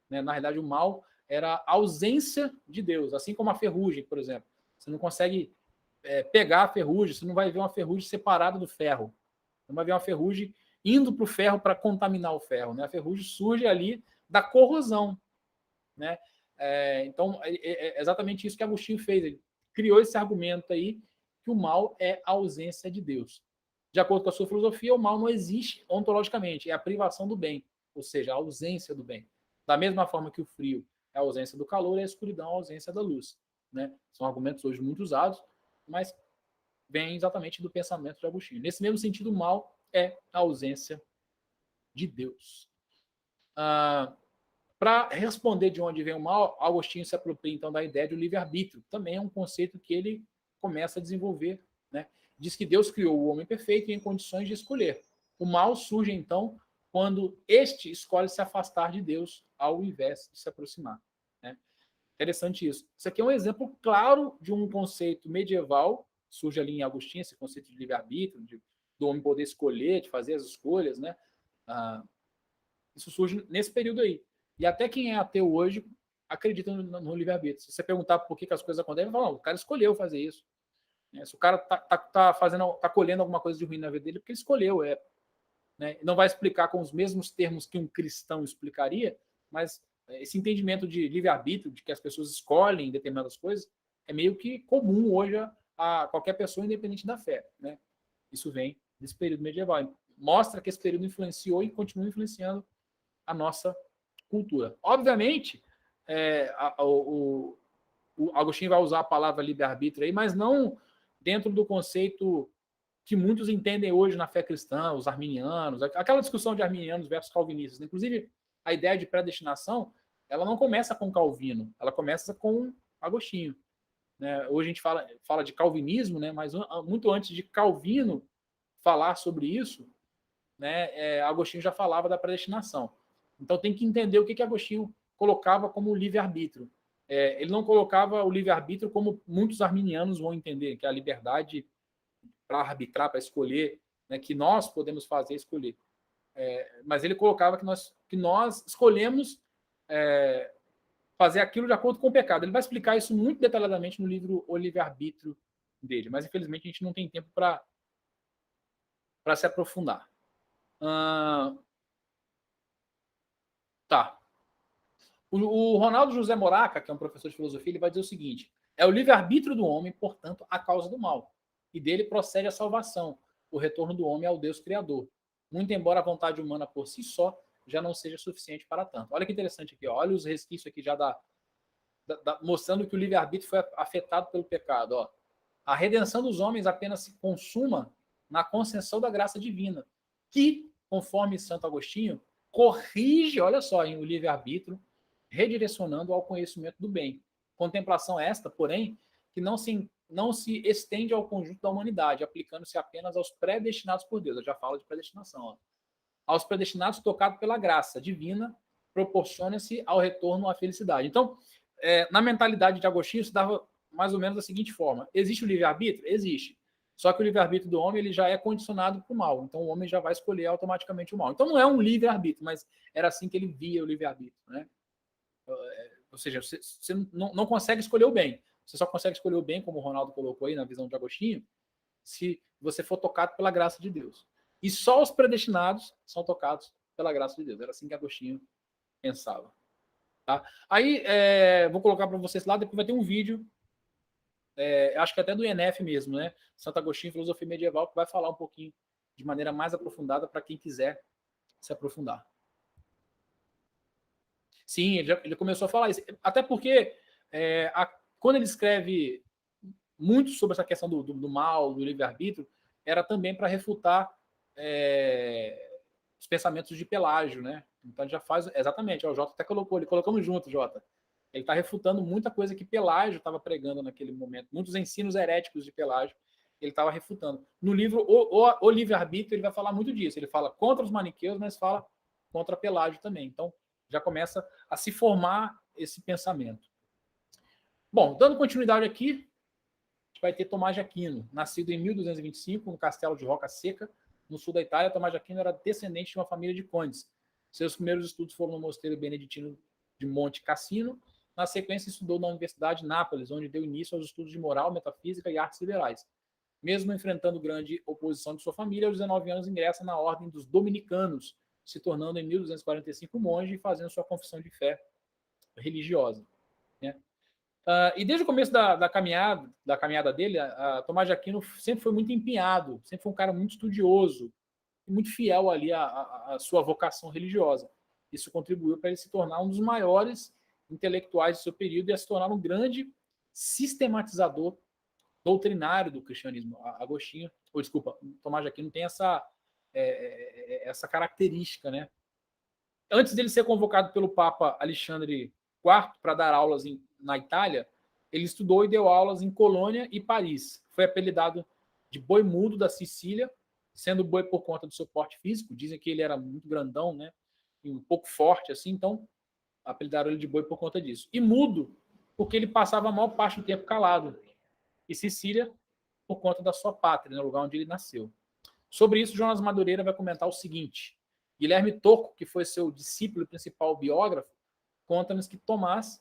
Né? Na realidade o mal era a ausência de Deus, assim como a ferrugem, por exemplo. Você não consegue pegar a ferrugem, você não vai ver uma ferrugem separada do ferro. Você não vai ver uma ferrugem indo para o ferro para contaminar o ferro. Né? A ferrugem surge ali da corrosão. Né? Então, é exatamente isso que Agostinho fez. Ele criou esse argumento aí que o mal é a ausência de Deus. De acordo com a sua filosofia, o mal não existe ontologicamente, é a privação do bem, ou seja, a ausência do bem. Da mesma forma que o frio é a ausência do calor e a escuridão é a ausência da luz. Né? São argumentos hoje muito usados, mas vem exatamente do pensamento de Agostinho. Nesse mesmo sentido, o mal é a ausência de Deus. Para responder de onde vem o mal, Agostinho se apropria então da ideia do livre-arbítrio. Também é um conceito que ele começa a desenvolver, né? Diz que Deus criou o homem perfeito e em condições de escolher. O mal surge, então, quando este escolhe se afastar de Deus ao invés de se aproximar, né? Interessante isso. Isso aqui é um exemplo claro de um conceito medieval, surge ali em Agostinho, esse conceito de livre-arbítrio, do homem poder escolher, de fazer as escolhas, né? Isso surge nesse período aí. E até quem é ateu hoje acredita no livre-arbítrio. Se você perguntar por que as coisas acontecem, vai falar, o cara escolheu fazer isso. Se o cara tá colhendo alguma coisa de ruim na vida dele, porque ele escolheu, né? Não vai explicar com os mesmos termos que um cristão explicaria, mas esse entendimento de livre-arbítrio, de que as pessoas escolhem determinadas coisas, é meio que comum hoje a qualquer pessoa, independente da fé, né? Isso vem desse período medieval. Mostra que esse período influenciou e continua influenciando a nossa cultura. Obviamente, o Agostinho vai usar a palavra livre-arbítrio aí, mas não dentro do conceito que muitos entendem hoje na fé cristã, os arminianos, aquela discussão de arminianos versus calvinistas. Inclusive, a ideia de predestinação, ela não começa com Calvino, ela começa com Agostinho, né? Hoje a gente fala de calvinismo, né? Mas muito antes de Calvino falar sobre isso, né? Agostinho já falava da predestinação. Então tem que entender o que Agostinho colocava como livre-arbítrio. Ele não colocava o livre-arbítrio como muitos arminianos vão entender, que é a liberdade para arbitrar, para escolher, né, que nós podemos fazer escolher. Mas ele colocava que nós escolhemos fazer aquilo de acordo com o pecado. Ele vai explicar isso muito detalhadamente no livro O Livre-Arbítrio dele, mas infelizmente a gente não tem tempo para se aprofundar. Tá. O Ronaldo José Moraca, que é um professor de filosofia, ele vai dizer o seguinte: é o livre-arbítrio do homem, portanto, a causa do mal. E dele procede a salvação, o retorno do homem ao Deus Criador. Muito embora a vontade humana por si só já não seja suficiente para tanto. Olha que interessante aqui, ó. Olha os resquícios aqui já mostrando que o livre-arbítrio foi afetado pelo pecado. Ó. A redenção dos homens apenas se consuma na concessão da graça divina, que, conforme Santo Agostinho, corrige, olha só, o livre-arbítrio, redirecionando ao conhecimento do bem. Contemplação esta, porém, que não se estende ao conjunto da humanidade, aplicando-se apenas aos predestinados por Deus. Eu já falo de predestinação. Ó. Aos predestinados tocados pela graça divina, proporciona-se ao retorno à felicidade. Então, na mentalidade de Agostinho, se dava mais ou menos da seguinte forma: existe o livre-arbítrio? Existe. Só que o livre-arbítrio do homem ele já é condicionado para o mal. Então, o homem já vai escolher automaticamente o mal. Então, não é um livre-arbítrio, mas era assim que ele via o livre-arbítrio, né? Ou seja, você não consegue escolher o bem. Você só consegue escolher o bem, como o Ronaldo colocou aí na visão de Agostinho, se você for tocado pela graça de Deus. E só os predestinados são tocados pela graça de Deus. Era assim que Agostinho pensava. Tá? Aí, vou colocar para vocês lá, depois vai ter um vídeo, acho que até do INF mesmo, né? Santo Agostinho, Filosofia Medieval, que vai falar um pouquinho de maneira mais aprofundada para quem quiser se aprofundar. Sim, ele começou a falar isso. Até porque quando ele escreve muito sobre essa questão do mal, do livre-arbítrio, era também para refutar os pensamentos de Pelágio, né? Então ele já faz, exatamente, o Jota até colocamos junto, Jota. Ele está refutando muita coisa que Pelágio estava pregando naquele momento, muitos ensinos heréticos de Pelágio, ele estava refutando. No livro O Livre-Arbítrio, ele vai falar muito disso, ele fala contra os maniqueus, mas fala contra Pelágio também. Então, já começa a se formar esse pensamento. Bom, dando continuidade aqui, a gente vai ter Tomás de Aquino, nascido em 1225 no castelo de Roca Seca, no sul da Itália. Tomás de Aquino era descendente de uma família de condes. Seus primeiros estudos foram no mosteiro beneditino de Monte Cassino. Na sequência, estudou na Universidade de Nápoles, onde deu início aos estudos de moral, metafísica e artes liberais. Mesmo enfrentando grande oposição de sua família, aos 19 anos ingressa na Ordem dos Dominicanos, se tornando em 1245 monge e fazendo sua confissão de fé religiosa. Né? E desde o começo da caminhada dele, Tomás de Aquino sempre foi muito empenhado, sempre foi um cara muito estudioso, muito fiel ali à sua vocação religiosa. Isso contribuiu para ele se tornar um dos maiores intelectuais do seu período e a se tornar um grande sistematizador doutrinário do cristianismo. Tomás de Aquino tem essa característica, né? Antes dele ser convocado pelo Papa Alexandre IV para dar aulas na Itália, ele estudou e deu aulas em Colônia e Paris. Foi apelidado de boi mudo da Sicília, sendo boi por conta do seu porte físico. Dizem que ele era muito grandão, né? E um pouco forte, assim, então apelidaram ele de boi por conta disso. E mudo, porque ele passava a maior parte do tempo calado. E Sicília, por conta da sua pátria, no lugar onde ele nasceu. Sobre isso, Jonas Madureira vai comentar o seguinte: Guilherme Tocco, que foi seu discípulo e principal biógrafo, conta-nos que Tomás,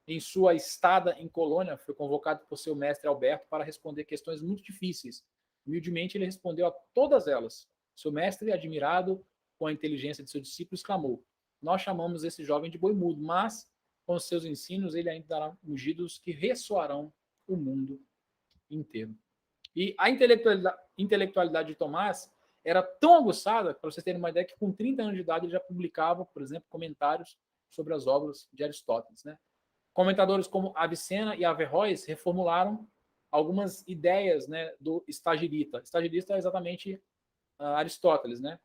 em sua estada em Colônia, foi convocado por seu mestre Alberto para responder questões muito difíceis. Humildemente, ele respondeu a todas elas. Seu mestre, admirado com a inteligência de seu discípulo, exclamou: nós chamamos esse jovem de boi mudo, mas com os seus ensinos ele ainda dará ungidos que ressoarão o mundo inteiro. E a intelectualidade de Tomás era tão aguçada, para vocês terem uma ideia, que com 30 anos de idade ele já publicava, por exemplo, comentários sobre as obras de Aristóteles, né? Comentadores como Avicena e Averroes reformularam algumas ideias, né, do Estagirita. Estagirita é exatamente Aristóteles, né?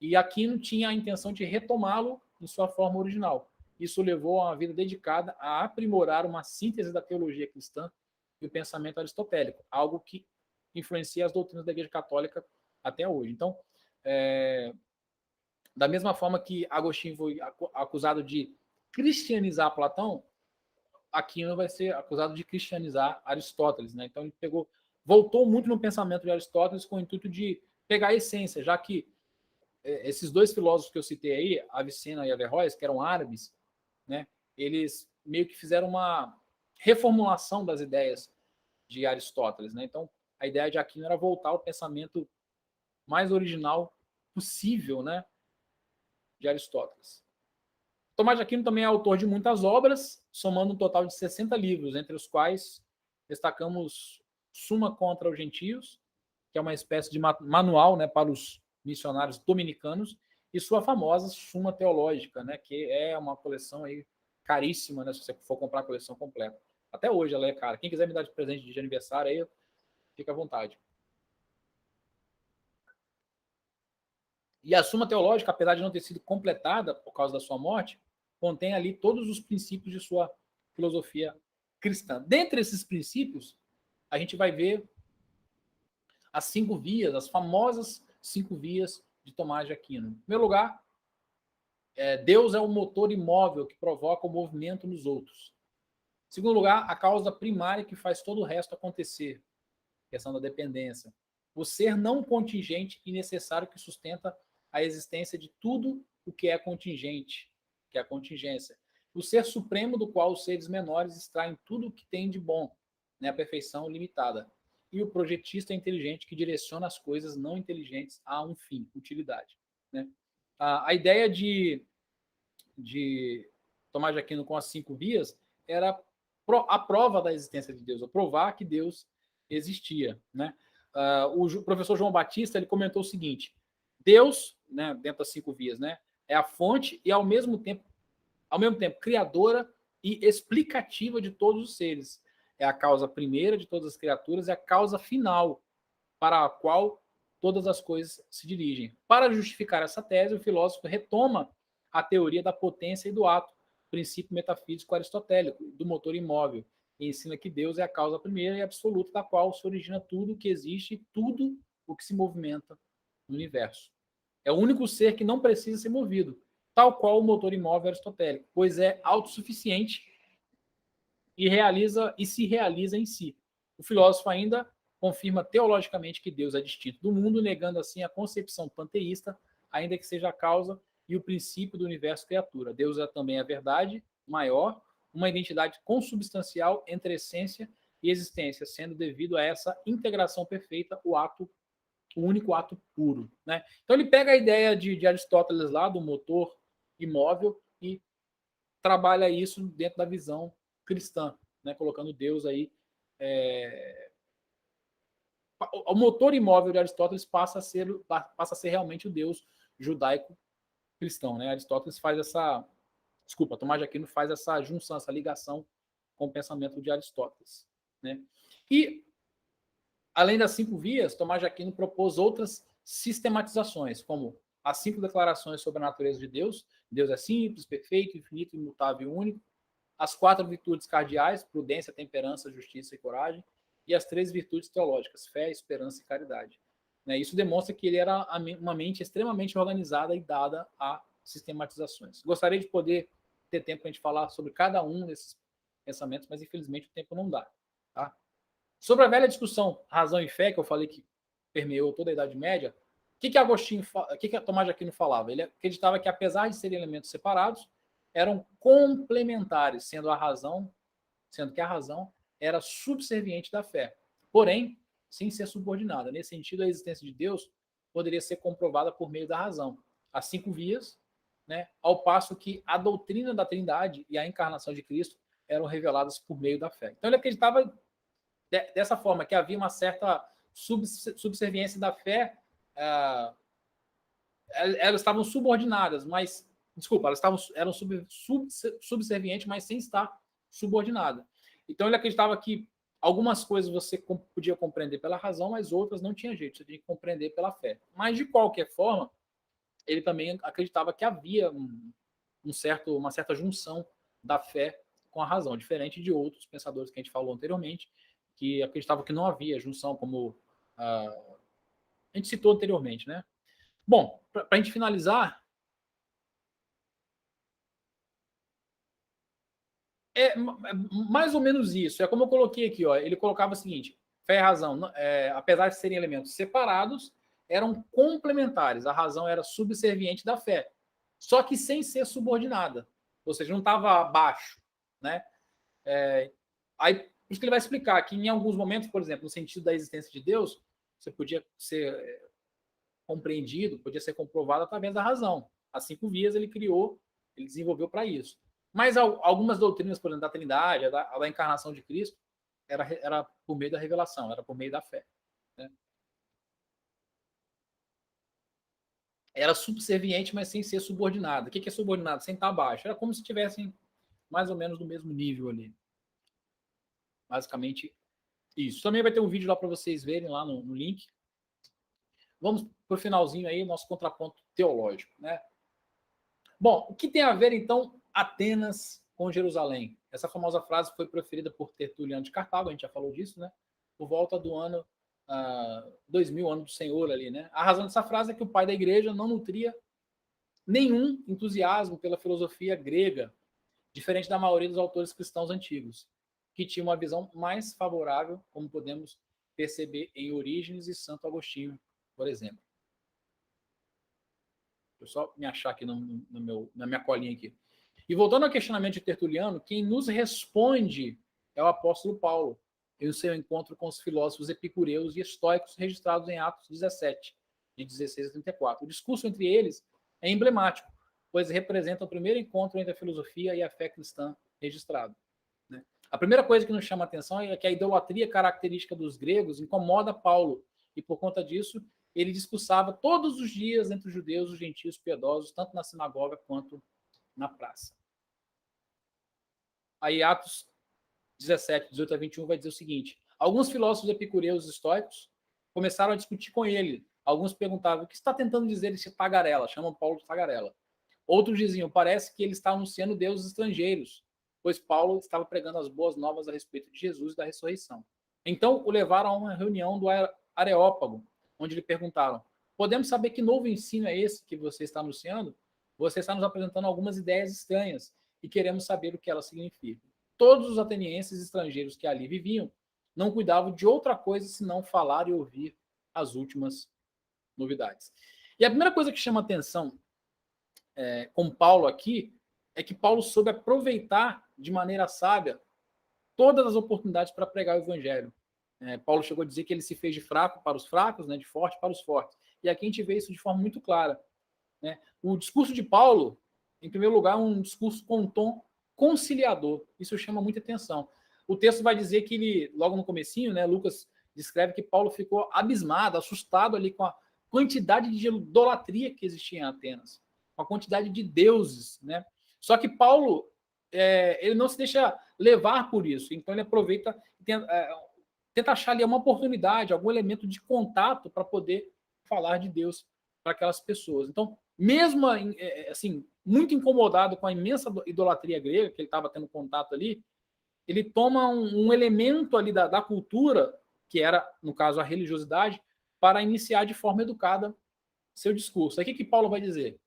E Aquino tinha a intenção de retomá-lo em sua forma original. Isso levou a uma vida dedicada a aprimorar uma síntese da teologia cristã e o pensamento aristotélico, algo que influencia as doutrinas da Igreja Católica até hoje. Então, da mesma forma que Agostinho foi acusado de cristianizar Platão, Aquino vai ser acusado de cristianizar Aristóteles, né? Então ele voltou muito no pensamento de Aristóteles com o intuito de pegar a essência, já que esses dois filósofos que eu citei aí, Avicena e Averroes, que eram árabes, né? Eles meio que fizeram uma reformulação das ideias de Aristóteles, né? Então a ideia de Aquino era voltar ao pensamento mais original possível, né, de Aristóteles. Tomás de Aquino também é autor de muitas obras, somando um total de 60 livros, entre os quais destacamos Suma contra os Gentios, que é uma espécie de manual, né, para os missionários dominicanos, e sua famosa Suma Teológica, né, que é uma coleção aí caríssima, né, se você for comprar a coleção completa. Até hoje ela é cara. Quem quiser me dar de presente de aniversário aí, fica à vontade. E a Suma Teológica, apesar de não ter sido completada por causa da sua morte, contém ali todos os princípios de sua filosofia cristã. Dentre esses princípios, a gente vai ver as 5 vias, as famosas 5 vias de Tomás de Aquino. Em primeiro lugar, Deus é o motor imóvel que provoca o movimento nos outros. Em segundo lugar, a causa primária que faz todo o resto acontecer. Questão da dependência. O ser não contingente e necessário que sustenta a existência de tudo o que é contingente, que é a contingência. O ser supremo do qual os seres menores extraem tudo o que tem de bom, né, a perfeição limitada. E o projetista inteligente que direciona as coisas não inteligentes a um fim, utilidade. Né? A ideia de Tomás de Aquino com as 5 vias era a prova da existência de Deus, a provar que Deus existia. Né? O professor João Batista ele comentou o seguinte: Deus, né, dentro das 5 vias, né, é a fonte e ao mesmo tempo criadora e explicativa de todos os seres. É a causa primeira de todas as criaturas, é a causa final para a qual todas as coisas se dirigem. Para justificar essa tese, o filósofo retoma a teoria da potência e do ato, princípio metafísico aristotélico, do motor imóvel, e ensina que Deus é a causa primeira e absoluta da qual se origina tudo o que existe e tudo o que se movimenta no universo. É o único ser que não precisa ser movido, tal qual o motor imóvel aristotélico, pois é autossuficiente e se realiza em si. O filósofo ainda confirma teologicamente que Deus é distinto do mundo, negando assim a concepção panteísta, ainda que seja a causa e o princípio do universo criatura. Deus é também a verdade maior, uma identidade consubstancial entre essência e existência, sendo devido a essa integração perfeita o único ato puro. Né? Então ele pega a ideia de Aristóteles lá, do motor imóvel, e trabalha isso dentro da visão cristã, né? Colocando Deus aí. O motor imóvel de Aristóteles passa a ser realmente o Deus judaico-cristão. Né? Aristóteles faz Tomás de Aquino faz essa junção, essa ligação com o pensamento de Aristóteles. Né? E, além das 5 vias, Tomás de Aquino propôs outras sistematizações, como as 5 declarações sobre a natureza de Deus. Deus é simples, perfeito, infinito, imutável e único. As 4 virtudes cardeais, prudência, temperança, justiça e coragem. e as 3 virtudes teológicas, fé, esperança e caridade. Né? Isso demonstra que ele era uma mente extremamente organizada e dada a sistematizações. Gostaria de poder ter tempo para a gente falar sobre cada um desses pensamentos, mas infelizmente o tempo não dá. Tá? Sobre a velha discussão razão e fé, que eu falei que permeou toda a Idade Média, o que Tomás de Aquino falava? Ele acreditava que, apesar de serem elementos separados, eram complementares, sendo que a razão era subserviente da fé, porém, sem ser subordinada. Nesse sentido, a existência de Deus poderia ser comprovada por meio da razão. As 5 vias, né, ao passo que a doutrina da Trindade e a encarnação de Cristo eram reveladas por meio da fé. Então, ele acreditava dessa forma, que havia uma certa subserviência da fé, elas estavam subordinadas, mas, desculpa, eram subservientes, mas sem estar subordinada. Então ele acreditava que algumas coisas você podia compreender pela razão, mas outras não tinha jeito, você tinha que compreender pela fé. Mas, de qualquer forma, ele também acreditava que havia uma certa junção da fé com a razão, diferente de outros pensadores que a gente falou anteriormente, que acreditavam que não havia junção, como a gente citou anteriormente, né? Bom, para a gente finalizar, é mais ou menos isso. É como eu coloquei aqui, ó. Ele colocava o seguinte: fé e razão, apesar de serem elementos separados, eram complementares. A razão era subserviente da fé, só que sem ser subordinada, ou seja, não estava abaixo, né? Aí, por isso que ele vai explicar que em alguns momentos, por exemplo, no sentido da existência de Deus, você podia ser compreendido, podia ser comprovado através da razão. As 5 vias ele criou, ele desenvolveu para isso. Mas algumas doutrinas, por exemplo, da Trindade, a da encarnação de Cristo, era por meio da revelação, era por meio da fé. Né? Era subserviente, mas sem ser subordinada. O que é subordinado? Sem estar abaixo. Era como se estivessem mais ou menos no mesmo nível ali. Basicamente isso. Também vai ter um vídeo lá para vocês verem lá no link. Vamos para o finalzinho aí, nosso contraponto teológico. Né? Bom, o que tem a ver, então, Atenas com Jerusalém? Essa famosa frase foi proferida por Tertuliano de Cartago, a gente já falou disso, né? Por volta do ano 2000, ano do Senhor ali, né? A razão dessa frase é que o pai da igreja não nutria nenhum entusiasmo pela filosofia grega, diferente da maioria dos autores cristãos antigos, que tinham uma visão mais favorável, como podemos perceber em Orígenes e Santo Agostinho, por exemplo. Deixa eu só me achar aqui na minha colinha aqui. E voltando ao questionamento de Tertuliano, quem nos responde é o apóstolo Paulo, em o seu encontro com os filósofos epicureus e estoicos registrados em Atos 17, de 16 a 34. O discurso entre eles é emblemático, pois representa o primeiro encontro entre a filosofia e a fé cristã registrado. Né? A primeira coisa que nos chama a atenção é que a idolatria característica dos gregos incomoda Paulo, e por conta disso ele discursava todos os dias entre os judeus e os gentios piedosos, tanto na sinagoga quanto na praça. Aí Atos 17, 18 a 21 vai dizer o seguinte: alguns filósofos epicureus e estoicos começaram a discutir com ele. Alguns perguntavam: o que está tentando dizer esse tagarela? Chamam Paulo de tagarela. Outros diziam: parece que ele está anunciando deuses estrangeiros, pois Paulo estava pregando as boas novas a respeito de Jesus e da ressurreição. Então o levaram a uma reunião do Areópago, onde lhe perguntaram: podemos saber que novo ensino é esse que você está anunciando? Você está nos apresentando algumas ideias estranhas e queremos saber o que elas significam. Todos os atenienses estrangeiros que ali viviam não cuidavam de outra coisa senão falar e ouvir as últimas novidades. E a primeira coisa que chama atenção com Paulo aqui é que Paulo soube aproveitar de maneira sábia todas as oportunidades para pregar o evangelho. Paulo chegou a dizer que ele se fez de fraco para os fracos, né, de forte para os fortes. E aqui a gente vê isso de forma muito clara. Né? O discurso de Paulo, em primeiro lugar, é um discurso com um tom conciliador. Isso chama muita atenção. O texto vai dizer que ele, logo no comecinho, né, Lucas descreve que Paulo ficou abismado, assustado ali com a quantidade de idolatria que existia em Atenas, com a quantidade de deuses. Né? Só que Paulo, ele não se deixa levar por isso. Então ele aproveita e tenta achar ali uma oportunidade, algum elemento de contato para poder falar de Deus para aquelas pessoas. Então, mesmo assim, muito incomodado com a imensa idolatria grega que ele estava tendo contato ali, ele toma um elemento ali da cultura que era, no caso, a religiosidade, para iniciar de forma educada seu discurso. Aí o que Paulo vai dizer?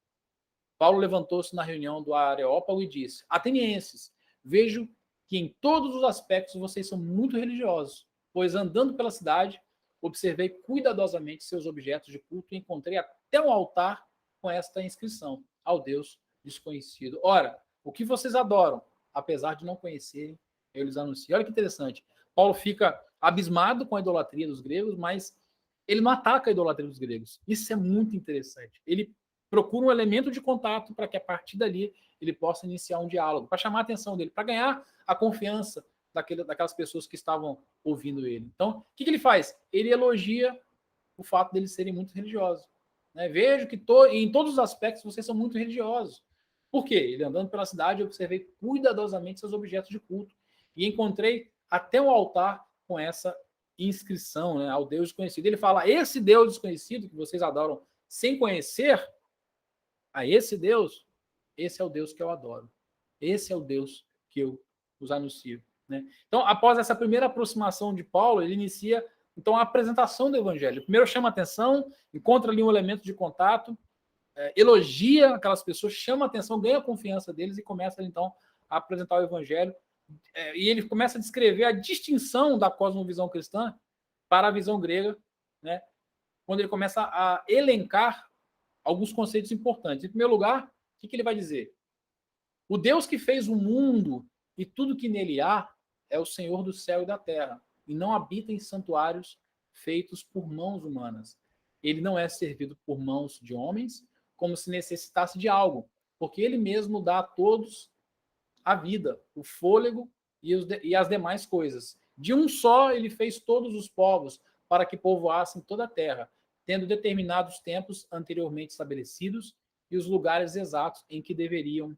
Paulo levantou-se na reunião do Areópago e disse: Atenienses, vejo que em todos os aspectos vocês são muito religiosos, pois andando pela cidade, observei cuidadosamente seus objetos de culto e encontrei até um altar com esta inscrição: ao Deus desconhecido. Ora, o que vocês adoram, apesar de não conhecerem, eu lhes anuncio. Olha que interessante. Paulo fica abismado com a idolatria dos gregos, mas ele não ataca a idolatria dos gregos. Isso é muito interessante. Ele procura um elemento de contato para que a partir dali ele possa iniciar um diálogo, para chamar a atenção dele, para ganhar a confiança daquelas pessoas que estavam ouvindo ele. Então, o que ele faz? Ele elogia o fato deles serem muito religiosos. Né? Vejo que em todos os aspectos vocês são muito religiosos. Por quê? Ele andando pela cidade, eu observei cuidadosamente seus objetos de culto e encontrei até um altar com essa inscrição, né, ao Deus desconhecido. Ele fala: esse Deus desconhecido que vocês adoram sem conhecer, a esse Deus, esse é o Deus que eu adoro. Esse é o Deus que eu os anuncio. Né? Então, após essa primeira aproximação de Paulo, ele inicia então a apresentação do evangelho. Primeiro chama a atenção, encontra ali um elemento de contato, elogia aquelas pessoas, chama a atenção, ganha a confiança deles e começa então a apresentar o evangelho. E ele começa a descrever a distinção da cosmovisão cristã para a visão grega, né? Quando ele começa a elencar alguns conceitos importantes. Em primeiro lugar, o que ele vai dizer? O Deus que fez o mundo e tudo que nele há é o Senhor do céu e da terra, e não habita em santuários feitos por mãos humanas. Ele não é servido por mãos de homens, como se necessitasse de algo, porque ele mesmo dá a todos a vida, o fôlego e as demais coisas. De um só ele fez todos os povos, para que povoassem toda a terra, tendo determinados tempos anteriormente estabelecidos e os lugares exatos em que deveriam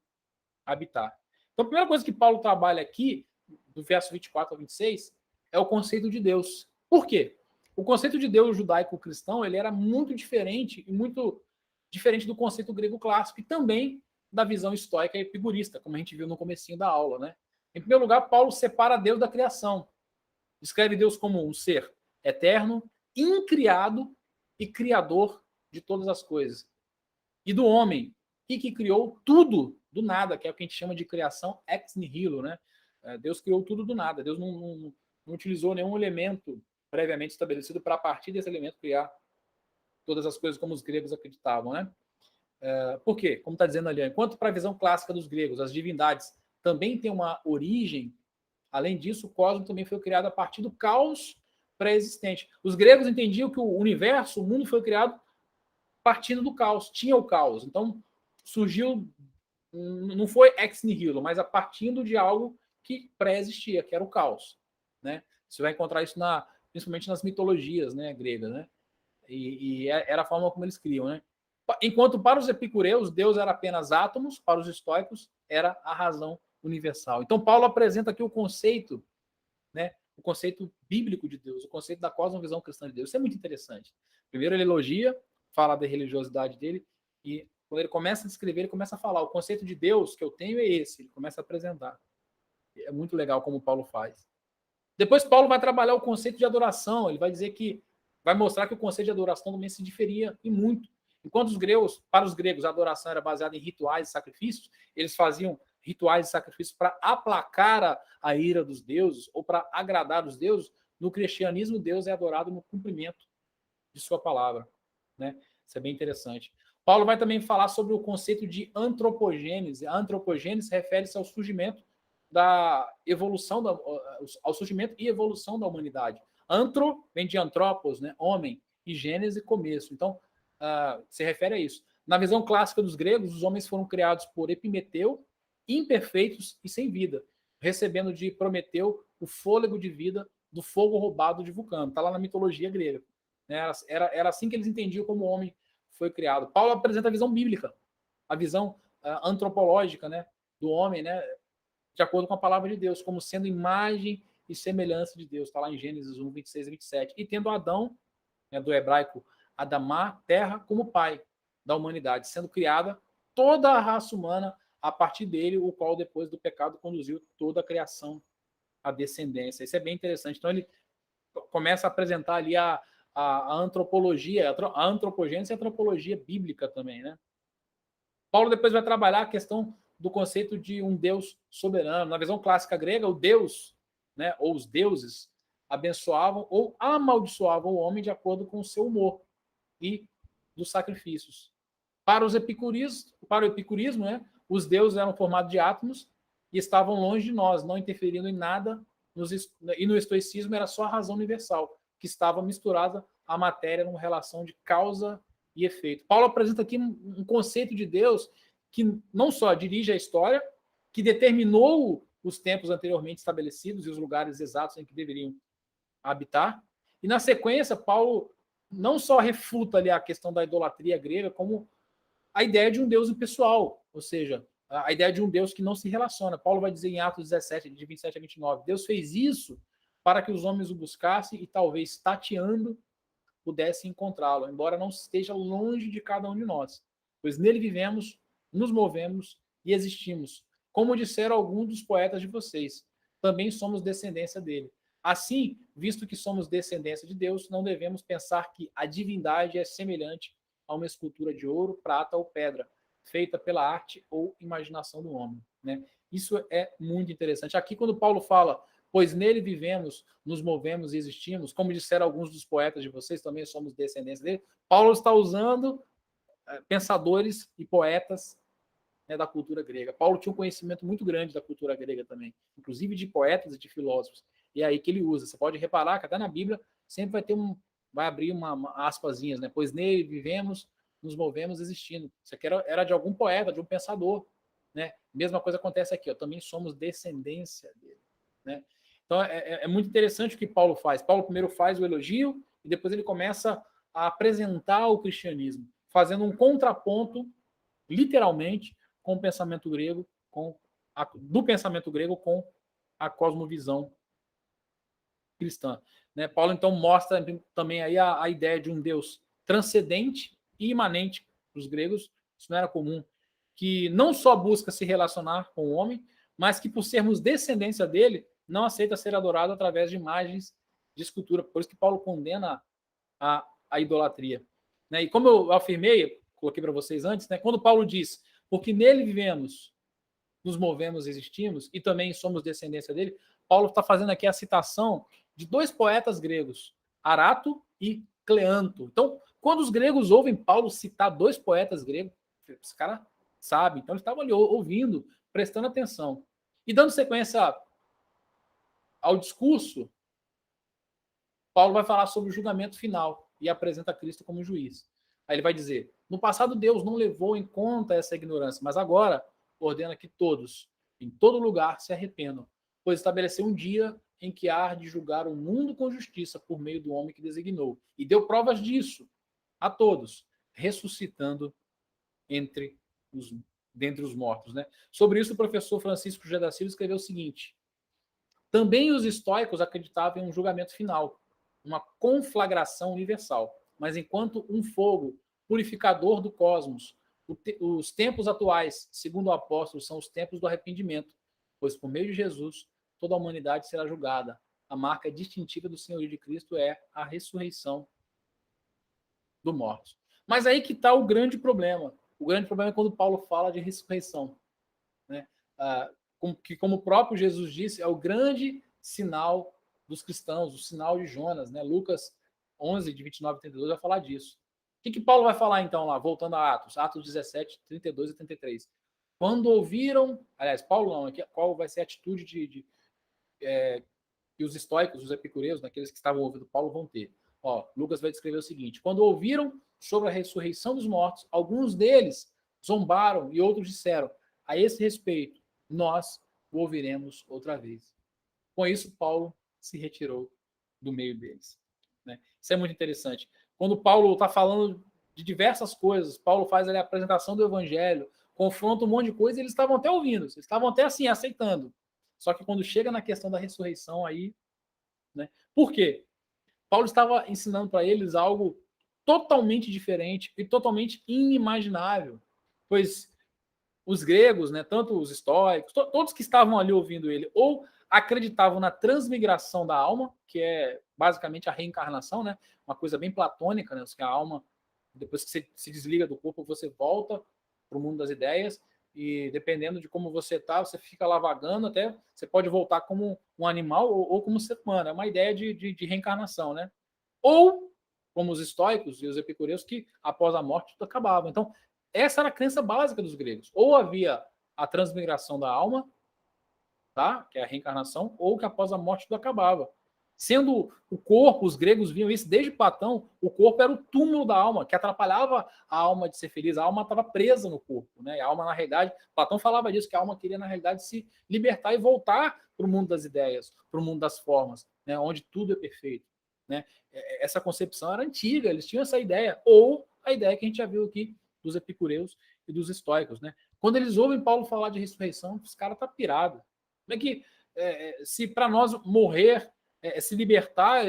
habitar. Então, a primeira coisa que Paulo trabalha aqui, do verso 24 a 26, é o conceito de Deus. Por quê? O conceito de Deus judaico-cristão ele era muito diferente e muito diferente do conceito grego clássico e também da visão estoica e epicurista, como a gente viu no comecinho da aula. Né? Em primeiro lugar, Paulo separa Deus da criação. Descreve Deus como um ser eterno, incriado e criador de todas as coisas. E do homem, que criou tudo do nada, que é o que a gente chama de criação ex nihilo, né? Deus criou tudo do nada. Deus não utilizou nenhum elemento previamente estabelecido para, a partir desse elemento, criar todas as coisas como os gregos acreditavam, né? Por quê? Como está dizendo ali, enquanto para a visão clássica dos gregos, as divindades também têm uma origem, além disso, o cosmos também foi criado a partir do caos pré-existente. Os gregos entendiam que o universo, o mundo foi criado partindo do caos, tinha o caos. Então, surgiu, não foi ex nihilo, mas a partindo de algo que pré-existia, que era o caos. Né? Você vai encontrar isso principalmente nas mitologias, né, gregas. Né? E era a forma como eles criam. Né? Enquanto para os epicureus, Deus era apenas átomos, para os estoicos, era a razão universal. Então, Paulo apresenta aqui o conceito, né, o conceito bíblico de Deus, o conceito da cosmovisão cristã de Deus. Isso é muito interessante. Primeiro ele elogia, fala da religiosidade dele, e quando ele começa a descrever, ele começa a falar, o conceito de Deus que eu tenho é esse, ele começa a apresentar. É muito legal como Paulo faz. Depois Paulo vai trabalhar o conceito de adoração, ele vai dizer que, vai mostrar que o conceito de adoração também se diferia e muito. Enquanto para os gregos, a adoração era baseada em rituais e sacrifícios, eles faziam rituais e sacrifícios para aplacar a ira dos deuses ou para agradar os deuses. No cristianismo, Deus é adorado no cumprimento de sua palavra. Né? Isso é bem interessante. Paulo vai também falar sobre o conceito de antropogênese. A antropogênese refere-se ao surgimento da evolução, ao surgimento e evolução da humanidade. Antro vem de antropos, né? Homem, e gênese, começo. Então, se refere a isso. Na visão clássica dos gregos, os homens foram criados por Epimeteu, imperfeitos e sem vida, recebendo de Prometeu o fôlego de vida do fogo roubado de Vulcano. Está lá na mitologia grega. Era assim que eles entendiam como o homem foi criado. Paulo apresenta a visão bíblica, a visão antropológica, né, do homem, né, de acordo com a palavra de Deus, como sendo imagem e semelhança de Deus. Está lá em Gênesis 1, 26 e 27. E tendo Adão, né, do hebraico Adamá, terra, como pai da humanidade, sendo criada toda a raça humana a partir dele, o qual depois do pecado conduziu toda a criação à descendência. Isso é bem interessante. Então ele começa a apresentar ali a antropologia, a antropogênese e a antropologia bíblica também, né? Paulo depois vai trabalhar a questão do conceito de um Deus soberano. Na visão clássica grega, o Deus, né, ou os deuses, abençoavam ou amaldiçoavam o homem de acordo com o seu humor e dos sacrifícios. Para o epicurismo, né, os deuses eram formados de átomos e estavam longe de nós, não interferindo em nada, e no estoicismo era só a razão universal, que estava misturada à matéria numa relação de causa e efeito. Paulo apresenta aqui um conceito de Deus que não só dirige a história, que determinou os tempos anteriormente estabelecidos e os lugares exatos em que deveriam habitar, e na sequência, Paulo não só refuta ali a questão da idolatria grega, como a ideia de um Deus impessoal, ou seja, a ideia de um Deus que não se relaciona. Paulo vai dizer em Atos 17, de 27 a 29, Deus fez isso para que os homens o buscassem e talvez tateando pudessem encontrá-lo, embora não esteja longe de cada um de nós, pois nele vivemos, nos movemos e existimos. Como disseram alguns dos poetas de vocês, também somos descendência dele. Assim, visto que somos descendência de Deus, não devemos pensar que a divindade é semelhante a uma escultura de ouro, prata ou pedra, feita pela arte ou imaginação do homem, né? Isso é muito interessante. Aqui, quando Paulo fala, pois nele vivemos, nos movemos e existimos, como disseram alguns dos poetas de vocês, também somos descendentes dele, Paulo está usando pensadores e poetas, né, da cultura grega. Paulo tinha um conhecimento muito grande da cultura grega também, inclusive de poetas e de filósofos. E é aí que ele usa. Você pode reparar que até na Bíblia sempre vai abrir uma aspasinhas, né? Pois nele vivemos, nos movemos existindo. Isso aqui era de algum poeta, de um pensador, né? Mesma coisa acontece aqui, ó. Também somos descendência dele, né? Então é muito interessante o que Paulo faz. Paulo primeiro faz o elogio e depois ele começa a apresentar o cristianismo, fazendo um contraponto, literalmente, com o pensamento grego, do pensamento grego com a cosmovisão cristã, né? Paulo então mostra também aí a ideia de um Deus transcendente e imanente para os gregos, isso não era comum, que não só busca se relacionar com o homem, mas que por sermos descendência dele, não aceita ser adorado através de imagens de escultura. Por isso que Paulo condena a idolatria, né? E como eu afirmei, coloquei para vocês antes, né? Quando Paulo diz, porque nele vivemos, nos movemos, existimos, e também somos descendência dele, Paulo está fazendo aqui a citação de dois poetas gregos, Arato e Cleanto. Então, quando os gregos ouvem Paulo citar dois poetas gregos, esse cara sabe, então eles estavam ali ouvindo, prestando atenção. E dando sequência ao discurso, Paulo vai falar sobre o julgamento final e apresenta Cristo como juiz. Aí ele vai dizer, no passado Deus não levou em conta essa ignorância, mas agora ordena que todos, em todo lugar, se arrependam, pois estabeleceu um dia em que há de julgar o mundo com justiça por meio do homem que designou. E deu provas disso a todos, ressuscitando dentre os mortos, né? Sobre isso, o professor Francisco José da Silva escreveu o seguinte, também os estoicos acreditavam em um julgamento final, uma conflagração universal, mas enquanto um fogo purificador do cosmos, os tempos atuais, segundo o apóstolo, são os tempos do arrependimento, pois por meio de Jesus, toda a humanidade será julgada. A marca distintiva do senhorio de Cristo é a ressurreição do morto. Mas aí que está o grande problema. O grande problema é quando Paulo fala de ressurreição, né? Como o próprio Jesus disse, é o grande sinal dos cristãos, o sinal de Jonas, né? Lucas 11, de 29 a 32, vai falar disso. O que Paulo vai falar então lá, voltando a Atos 17, 32 e 33? Quando ouviram, aliás, Paulo não, qual vai ser a atitude que os estoicos, os epicureus, aqueles que estavam ouvindo Paulo vão ter? Ó, Lucas vai descrever o seguinte, quando ouviram sobre a ressurreição dos mortos, alguns deles zombaram e outros disseram, a esse respeito, nós o ouviremos outra vez. Com isso, Paulo se retirou do meio deles, né? Isso é muito interessante. Quando Paulo está falando de diversas coisas, Paulo faz ali a apresentação do evangelho, confronta um monte de coisa, e eles estavam até ouvindo, eles estavam até assim, aceitando. Só que quando chega na questão da ressurreição, aí, né? Por quê? Paulo estava ensinando para eles algo totalmente diferente e totalmente inimaginável, pois os gregos, né, tanto os estoicos, todos que estavam ali ouvindo ele, ou acreditavam na transmigração da alma, que é basicamente a reencarnação, né? Uma coisa bem platônica, né? Que a alma, depois que você se desliga do corpo, você volta para o mundo das ideias, e dependendo de como você está, você fica lá vagando, até você pode voltar como um animal ou como ser humano. É uma ideia de reencarnação, né? Ou, como os estoicos e os epicureus, que após a morte tudo acabava. Então, essa era a crença básica dos gregos. Ou havia a transmigração da alma, tá? Que é a reencarnação, ou que após a morte tudo acabava. Sendo o corpo, os gregos viam isso desde Platão, o corpo era o túmulo da alma, que atrapalhava a alma de ser feliz. A alma estava presa no corpo, né? A alma, na realidade, Platão falava disso, que a alma queria, na realidade, se libertar e voltar para o mundo das ideias, para o mundo das formas, né? Onde tudo é perfeito, né? Essa concepção era antiga, eles tinham essa ideia, ou a ideia que a gente já viu aqui dos epicureus e dos estoicos, né? Quando eles ouvem Paulo falar de ressurreição, os caras estão pirados. Como é que, se para nós morrer se libertar,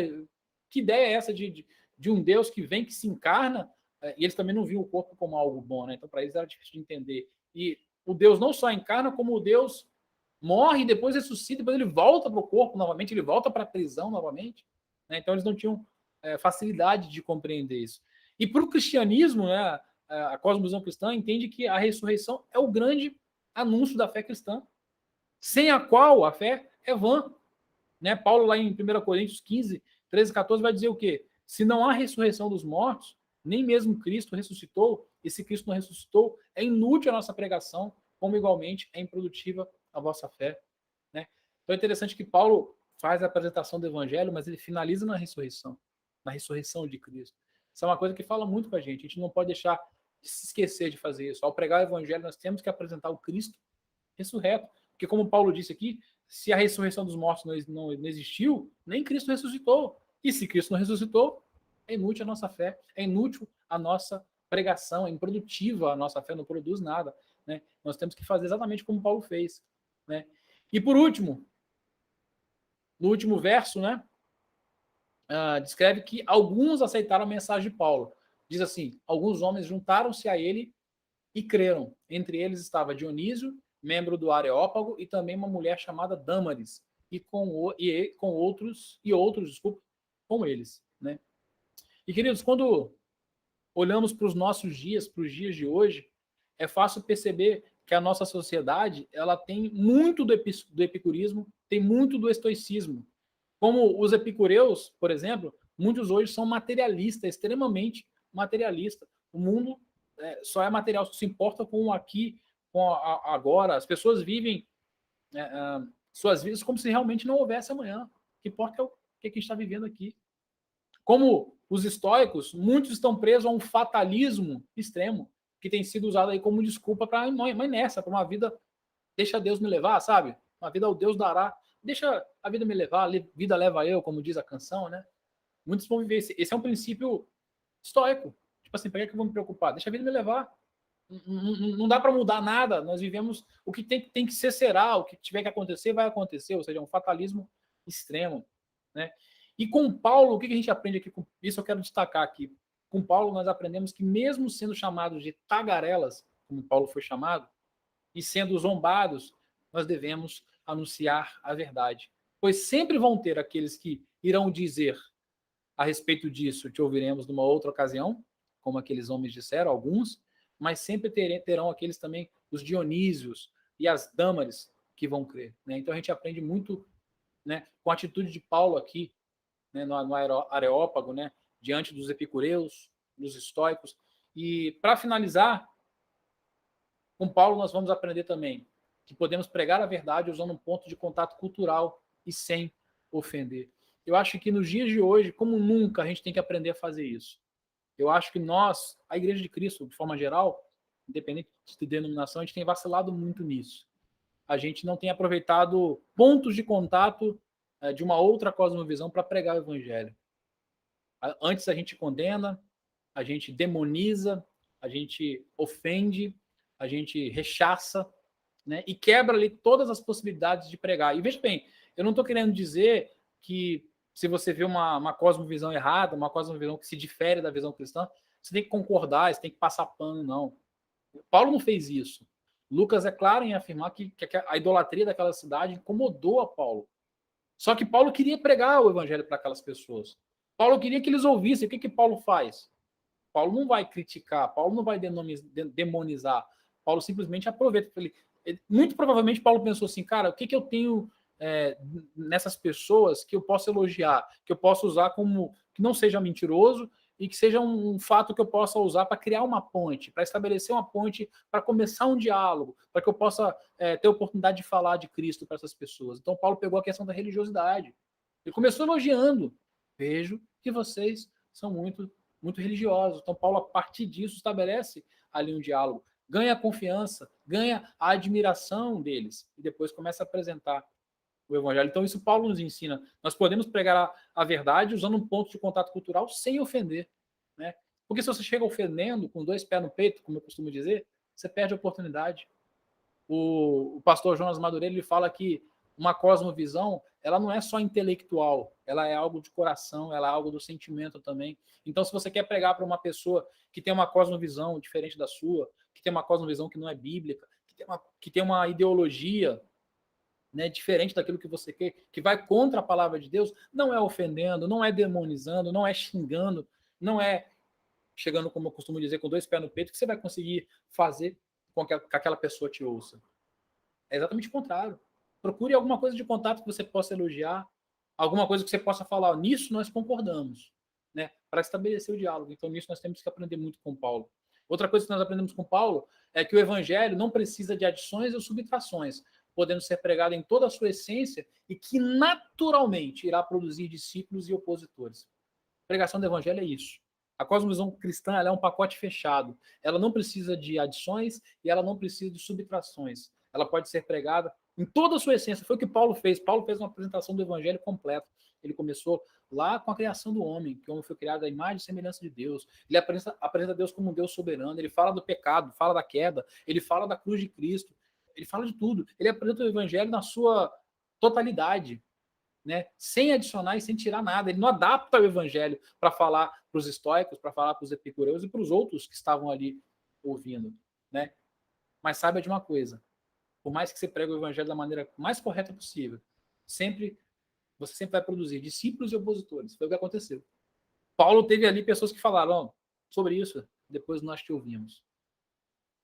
que ideia é essa de um Deus que vem, que se encarna, e eles também não viam o corpo como algo bom, né? Então para eles era difícil de entender. E o Deus não só encarna, como o Deus morre, depois ressuscita, depois ele volta para o corpo novamente, ele volta para a prisão novamente, né? Então eles não tinham facilidade de compreender isso. E para o cristianismo, né, a cosmovisão cristã entende que a ressurreição é o grande anúncio da fé cristã, sem a qual a fé é vã. Né? Paulo, lá em 1 Coríntios 15, 13 e 14, vai dizer o quê? Se não há ressurreição dos mortos, nem mesmo Cristo ressuscitou, e se Cristo não ressuscitou, é inútil a nossa pregação, como igualmente é improdutiva a vossa fé. Né? Então é interessante que Paulo faz a apresentação do evangelho, mas ele finaliza na ressurreição de Cristo. Isso é uma coisa que fala muito com a gente não pode deixar de se esquecer de fazer isso. Ao pregar o evangelho, nós temos que apresentar o Cristo ressurreto. Porque, como Paulo disse aqui, se a ressurreição dos mortos não existiu, nem Cristo ressuscitou. E se Cristo não ressuscitou, é inútil a nossa fé, é inútil a nossa pregação, é improdutiva a nossa fé, não produz nada. Né? Nós temos que fazer exatamente como Paulo fez. Né? E por último, no último verso, né, descreve que alguns aceitaram a mensagem de Paulo. Diz assim: alguns homens juntaram-se a ele e creram. Entre eles estava Dionísio, membro do Areópago, e também uma mulher chamada Dâmaris, e outros, desculpa, com eles. Né? E, queridos, quando olhamos para os nossos dias, para os dias de hoje, é fácil perceber que a nossa sociedade ela tem muito do epicurismo, tem muito do estoicismo. Como os epicureus, por exemplo, muitos hoje são materialistas, extremamente materialistas. O mundo só é material, só se importa com o aqui, com agora. As pessoas vivem suas vidas como se realmente não houvesse amanhã. O que importa é o que a gente está vivendo aqui. Como os estoicos, muitos estão presos a um fatalismo extremo, que tem sido usado aí como desculpa para uma inércia, para uma vida, deixa Deus me levar, sabe? Uma vida ao Deus dará. Deixa a vida me levar, a vida leva eu, como diz a canção, né? Muitos vão viver esse é um princípio estoico. Tipo assim, para que eu vou me preocupar? Deixa a vida me levar. Não dá para mudar nada. Nós vivemos o que tem que ser, será. O que tiver que acontecer, vai acontecer. Ou seja, é um fatalismo extremo. Né? E com Paulo, o que a gente aprende aqui? Isso eu quero destacar aqui. Com Paulo, nós aprendemos que, mesmo sendo chamados de tagarelas, como Paulo foi chamado, e sendo zombados, nós devemos anunciar a verdade. Pois sempre vão ter aqueles que irão dizer a respeito disso, te ouviremos numa outra ocasião, como aqueles homens disseram, alguns, mas sempre terão aqueles também, os Dionísios e as Dâmares, que vão crer. Né? Então a gente aprende muito, né, com a atitude de Paulo aqui, né, no Areópago, né, diante dos epicureus, dos estoicos. E para finalizar, com Paulo nós vamos aprender também que podemos pregar a verdade usando um ponto de contato cultural e sem ofender. Eu acho que nos dias de hoje, como nunca, a gente tem que aprender a fazer isso. Eu acho que nós, a Igreja de Cristo, de forma geral, independente de denominação, a gente tem vacilado muito nisso. A gente não tem aproveitado pontos de contato de uma outra cosmovisão para pregar o evangelho. Antes a gente condena, a gente demoniza, a gente ofende, a gente rechaça, né? E quebra ali todas as possibilidades de pregar. E veja bem, eu não estou querendo dizer que se você vê uma cosmovisão errada, uma cosmovisão que se difere da visão cristã, você tem que concordar, você tem que passar pano, não. Paulo não fez isso. Lucas é claro em afirmar que a idolatria daquela cidade incomodou a Paulo. Só que Paulo queria pregar o evangelho para aquelas pessoas. Paulo queria que eles ouvissem. O que Paulo faz? Paulo não vai criticar, Paulo não vai demonizar. Paulo simplesmente aproveita. Muito provavelmente Paulo pensou assim, cara, o que eu tenho nessas pessoas que eu posso elogiar, que eu posso usar como que não seja mentiroso e que seja um fato que eu possa usar para criar uma ponte, para estabelecer uma ponte, para começar um diálogo, para que eu possa ter a oportunidade de falar de Cristo para essas pessoas. Então Paulo pegou a questão da religiosidade. Ele começou elogiando. Vejo que vocês são muito religiosos. Então Paulo, a partir disso, estabelece ali um diálogo, ganha a confiança, ganha a admiração deles e depois começa a apresentar o evangelho. Então isso Paulo nos ensina. Nós podemos pregar a verdade usando um ponto de contato cultural sem ofender, né? Porque se você chega ofendendo com 2 pés no peito, como eu costumo dizer, você perde a oportunidade. O pastor Jonas Madureira, ele fala que uma cosmovisão, ela não é só intelectual, ela é algo de coração, ela é algo do sentimento também. Então, se você quer pregar para uma pessoa que tem uma cosmovisão diferente da sua, que tem uma cosmovisão que não é bíblica, que tem uma ideologia, né, diferente daquilo que você quer, que vai contra a palavra de Deus, não é ofendendo, não é demonizando, não é xingando, não é chegando, como eu costumo dizer, com 2 pés no peito, que você vai conseguir fazer com que aquela pessoa te ouça. É exatamente o contrário. Procure alguma coisa de contato que você possa elogiar, alguma coisa que você possa falar, nisso nós concordamos, né? Para estabelecer o diálogo. Então, nisso nós temos que aprender muito com Paulo. Outra coisa que nós aprendemos com Paulo é que o evangelho não precisa de adições ou subtrações, podendo ser pregado em toda a sua essência e que naturalmente irá produzir discípulos e opositores. A pregação do evangelho é isso. A cosmovisão cristã ela é um pacote fechado. Ela não precisa de adições e ela não precisa de subtrações. Ela pode ser pregada em toda a sua essência. Foi o que Paulo fez. Paulo fez uma apresentação do evangelho completo. Ele começou lá com a criação do homem, que o homem foi criado à imagem e semelhança de Deus. Ele apresenta Deus como um Deus soberano. Ele fala do pecado, fala da queda, ele fala da cruz de Cristo. Ele fala de tudo. Ele apresenta o evangelho na sua totalidade, né? Sem adicionar e sem tirar nada. Ele não adapta o evangelho para falar para os estoicos, para falar para os epicureus e para os outros que estavam ali ouvindo, né? Mas saiba de uma coisa, por mais que você pregue o evangelho da maneira mais correta possível, você sempre vai produzir discípulos e opositores. Foi o que aconteceu. Paulo teve ali pessoas que falaram sobre isso, depois nós te ouvimos,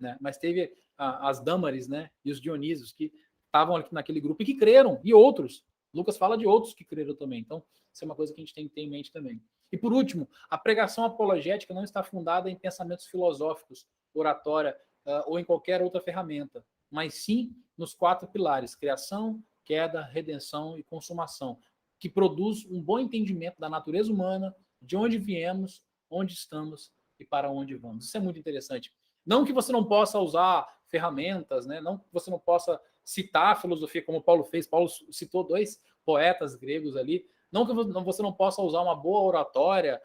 né? Mas teve as Dâmares, né? E os Dionísios que estavam aqui naquele grupo e que creram, e outros. Lucas fala de outros que creram também. Então, isso é uma coisa que a gente tem que ter em mente também. E por último, a pregação apologética não está fundada em pensamentos filosóficos, oratória ou em qualquer outra ferramenta, mas sim nos 4 pilares: criação, queda, redenção e consumação, que produz um bom entendimento da natureza humana, de onde viemos, onde estamos e para onde vamos. Isso é muito interessante. Não que você não possa usar ferramentas, né? Não que você não possa citar a filosofia como Paulo fez. Paulo citou 2 poetas gregos ali. Não que você não possa usar uma boa oratória.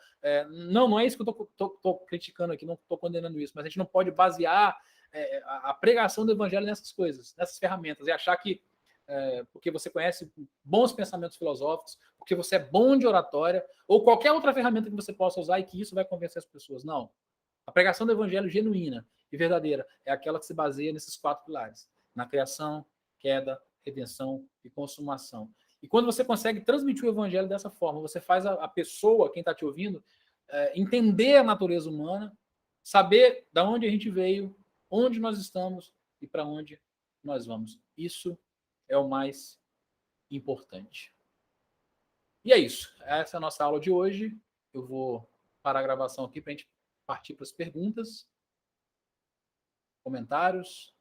Não é isso que eu estou criticando aqui, não estou condenando isso, mas a gente não pode basear a pregação do evangelho nessas coisas, nessas ferramentas, e achar que porque você conhece bons pensamentos filosóficos, porque você é bom de oratória, ou qualquer outra ferramenta que você possa usar e que isso vai convencer as pessoas. Não. A pregação do evangelho genuína e verdadeira é aquela que se baseia nesses 4 pilares: na criação, queda, redenção e consumação. E quando você consegue transmitir o evangelho dessa forma, você faz a pessoa, quem está te ouvindo, entender a natureza humana, saber de onde a gente veio, onde nós estamos e para onde nós vamos. Isso é o mais importante. E é isso. Essa é a nossa aula de hoje. Eu vou parar a gravação aqui para a gente partir para as perguntas, comentários.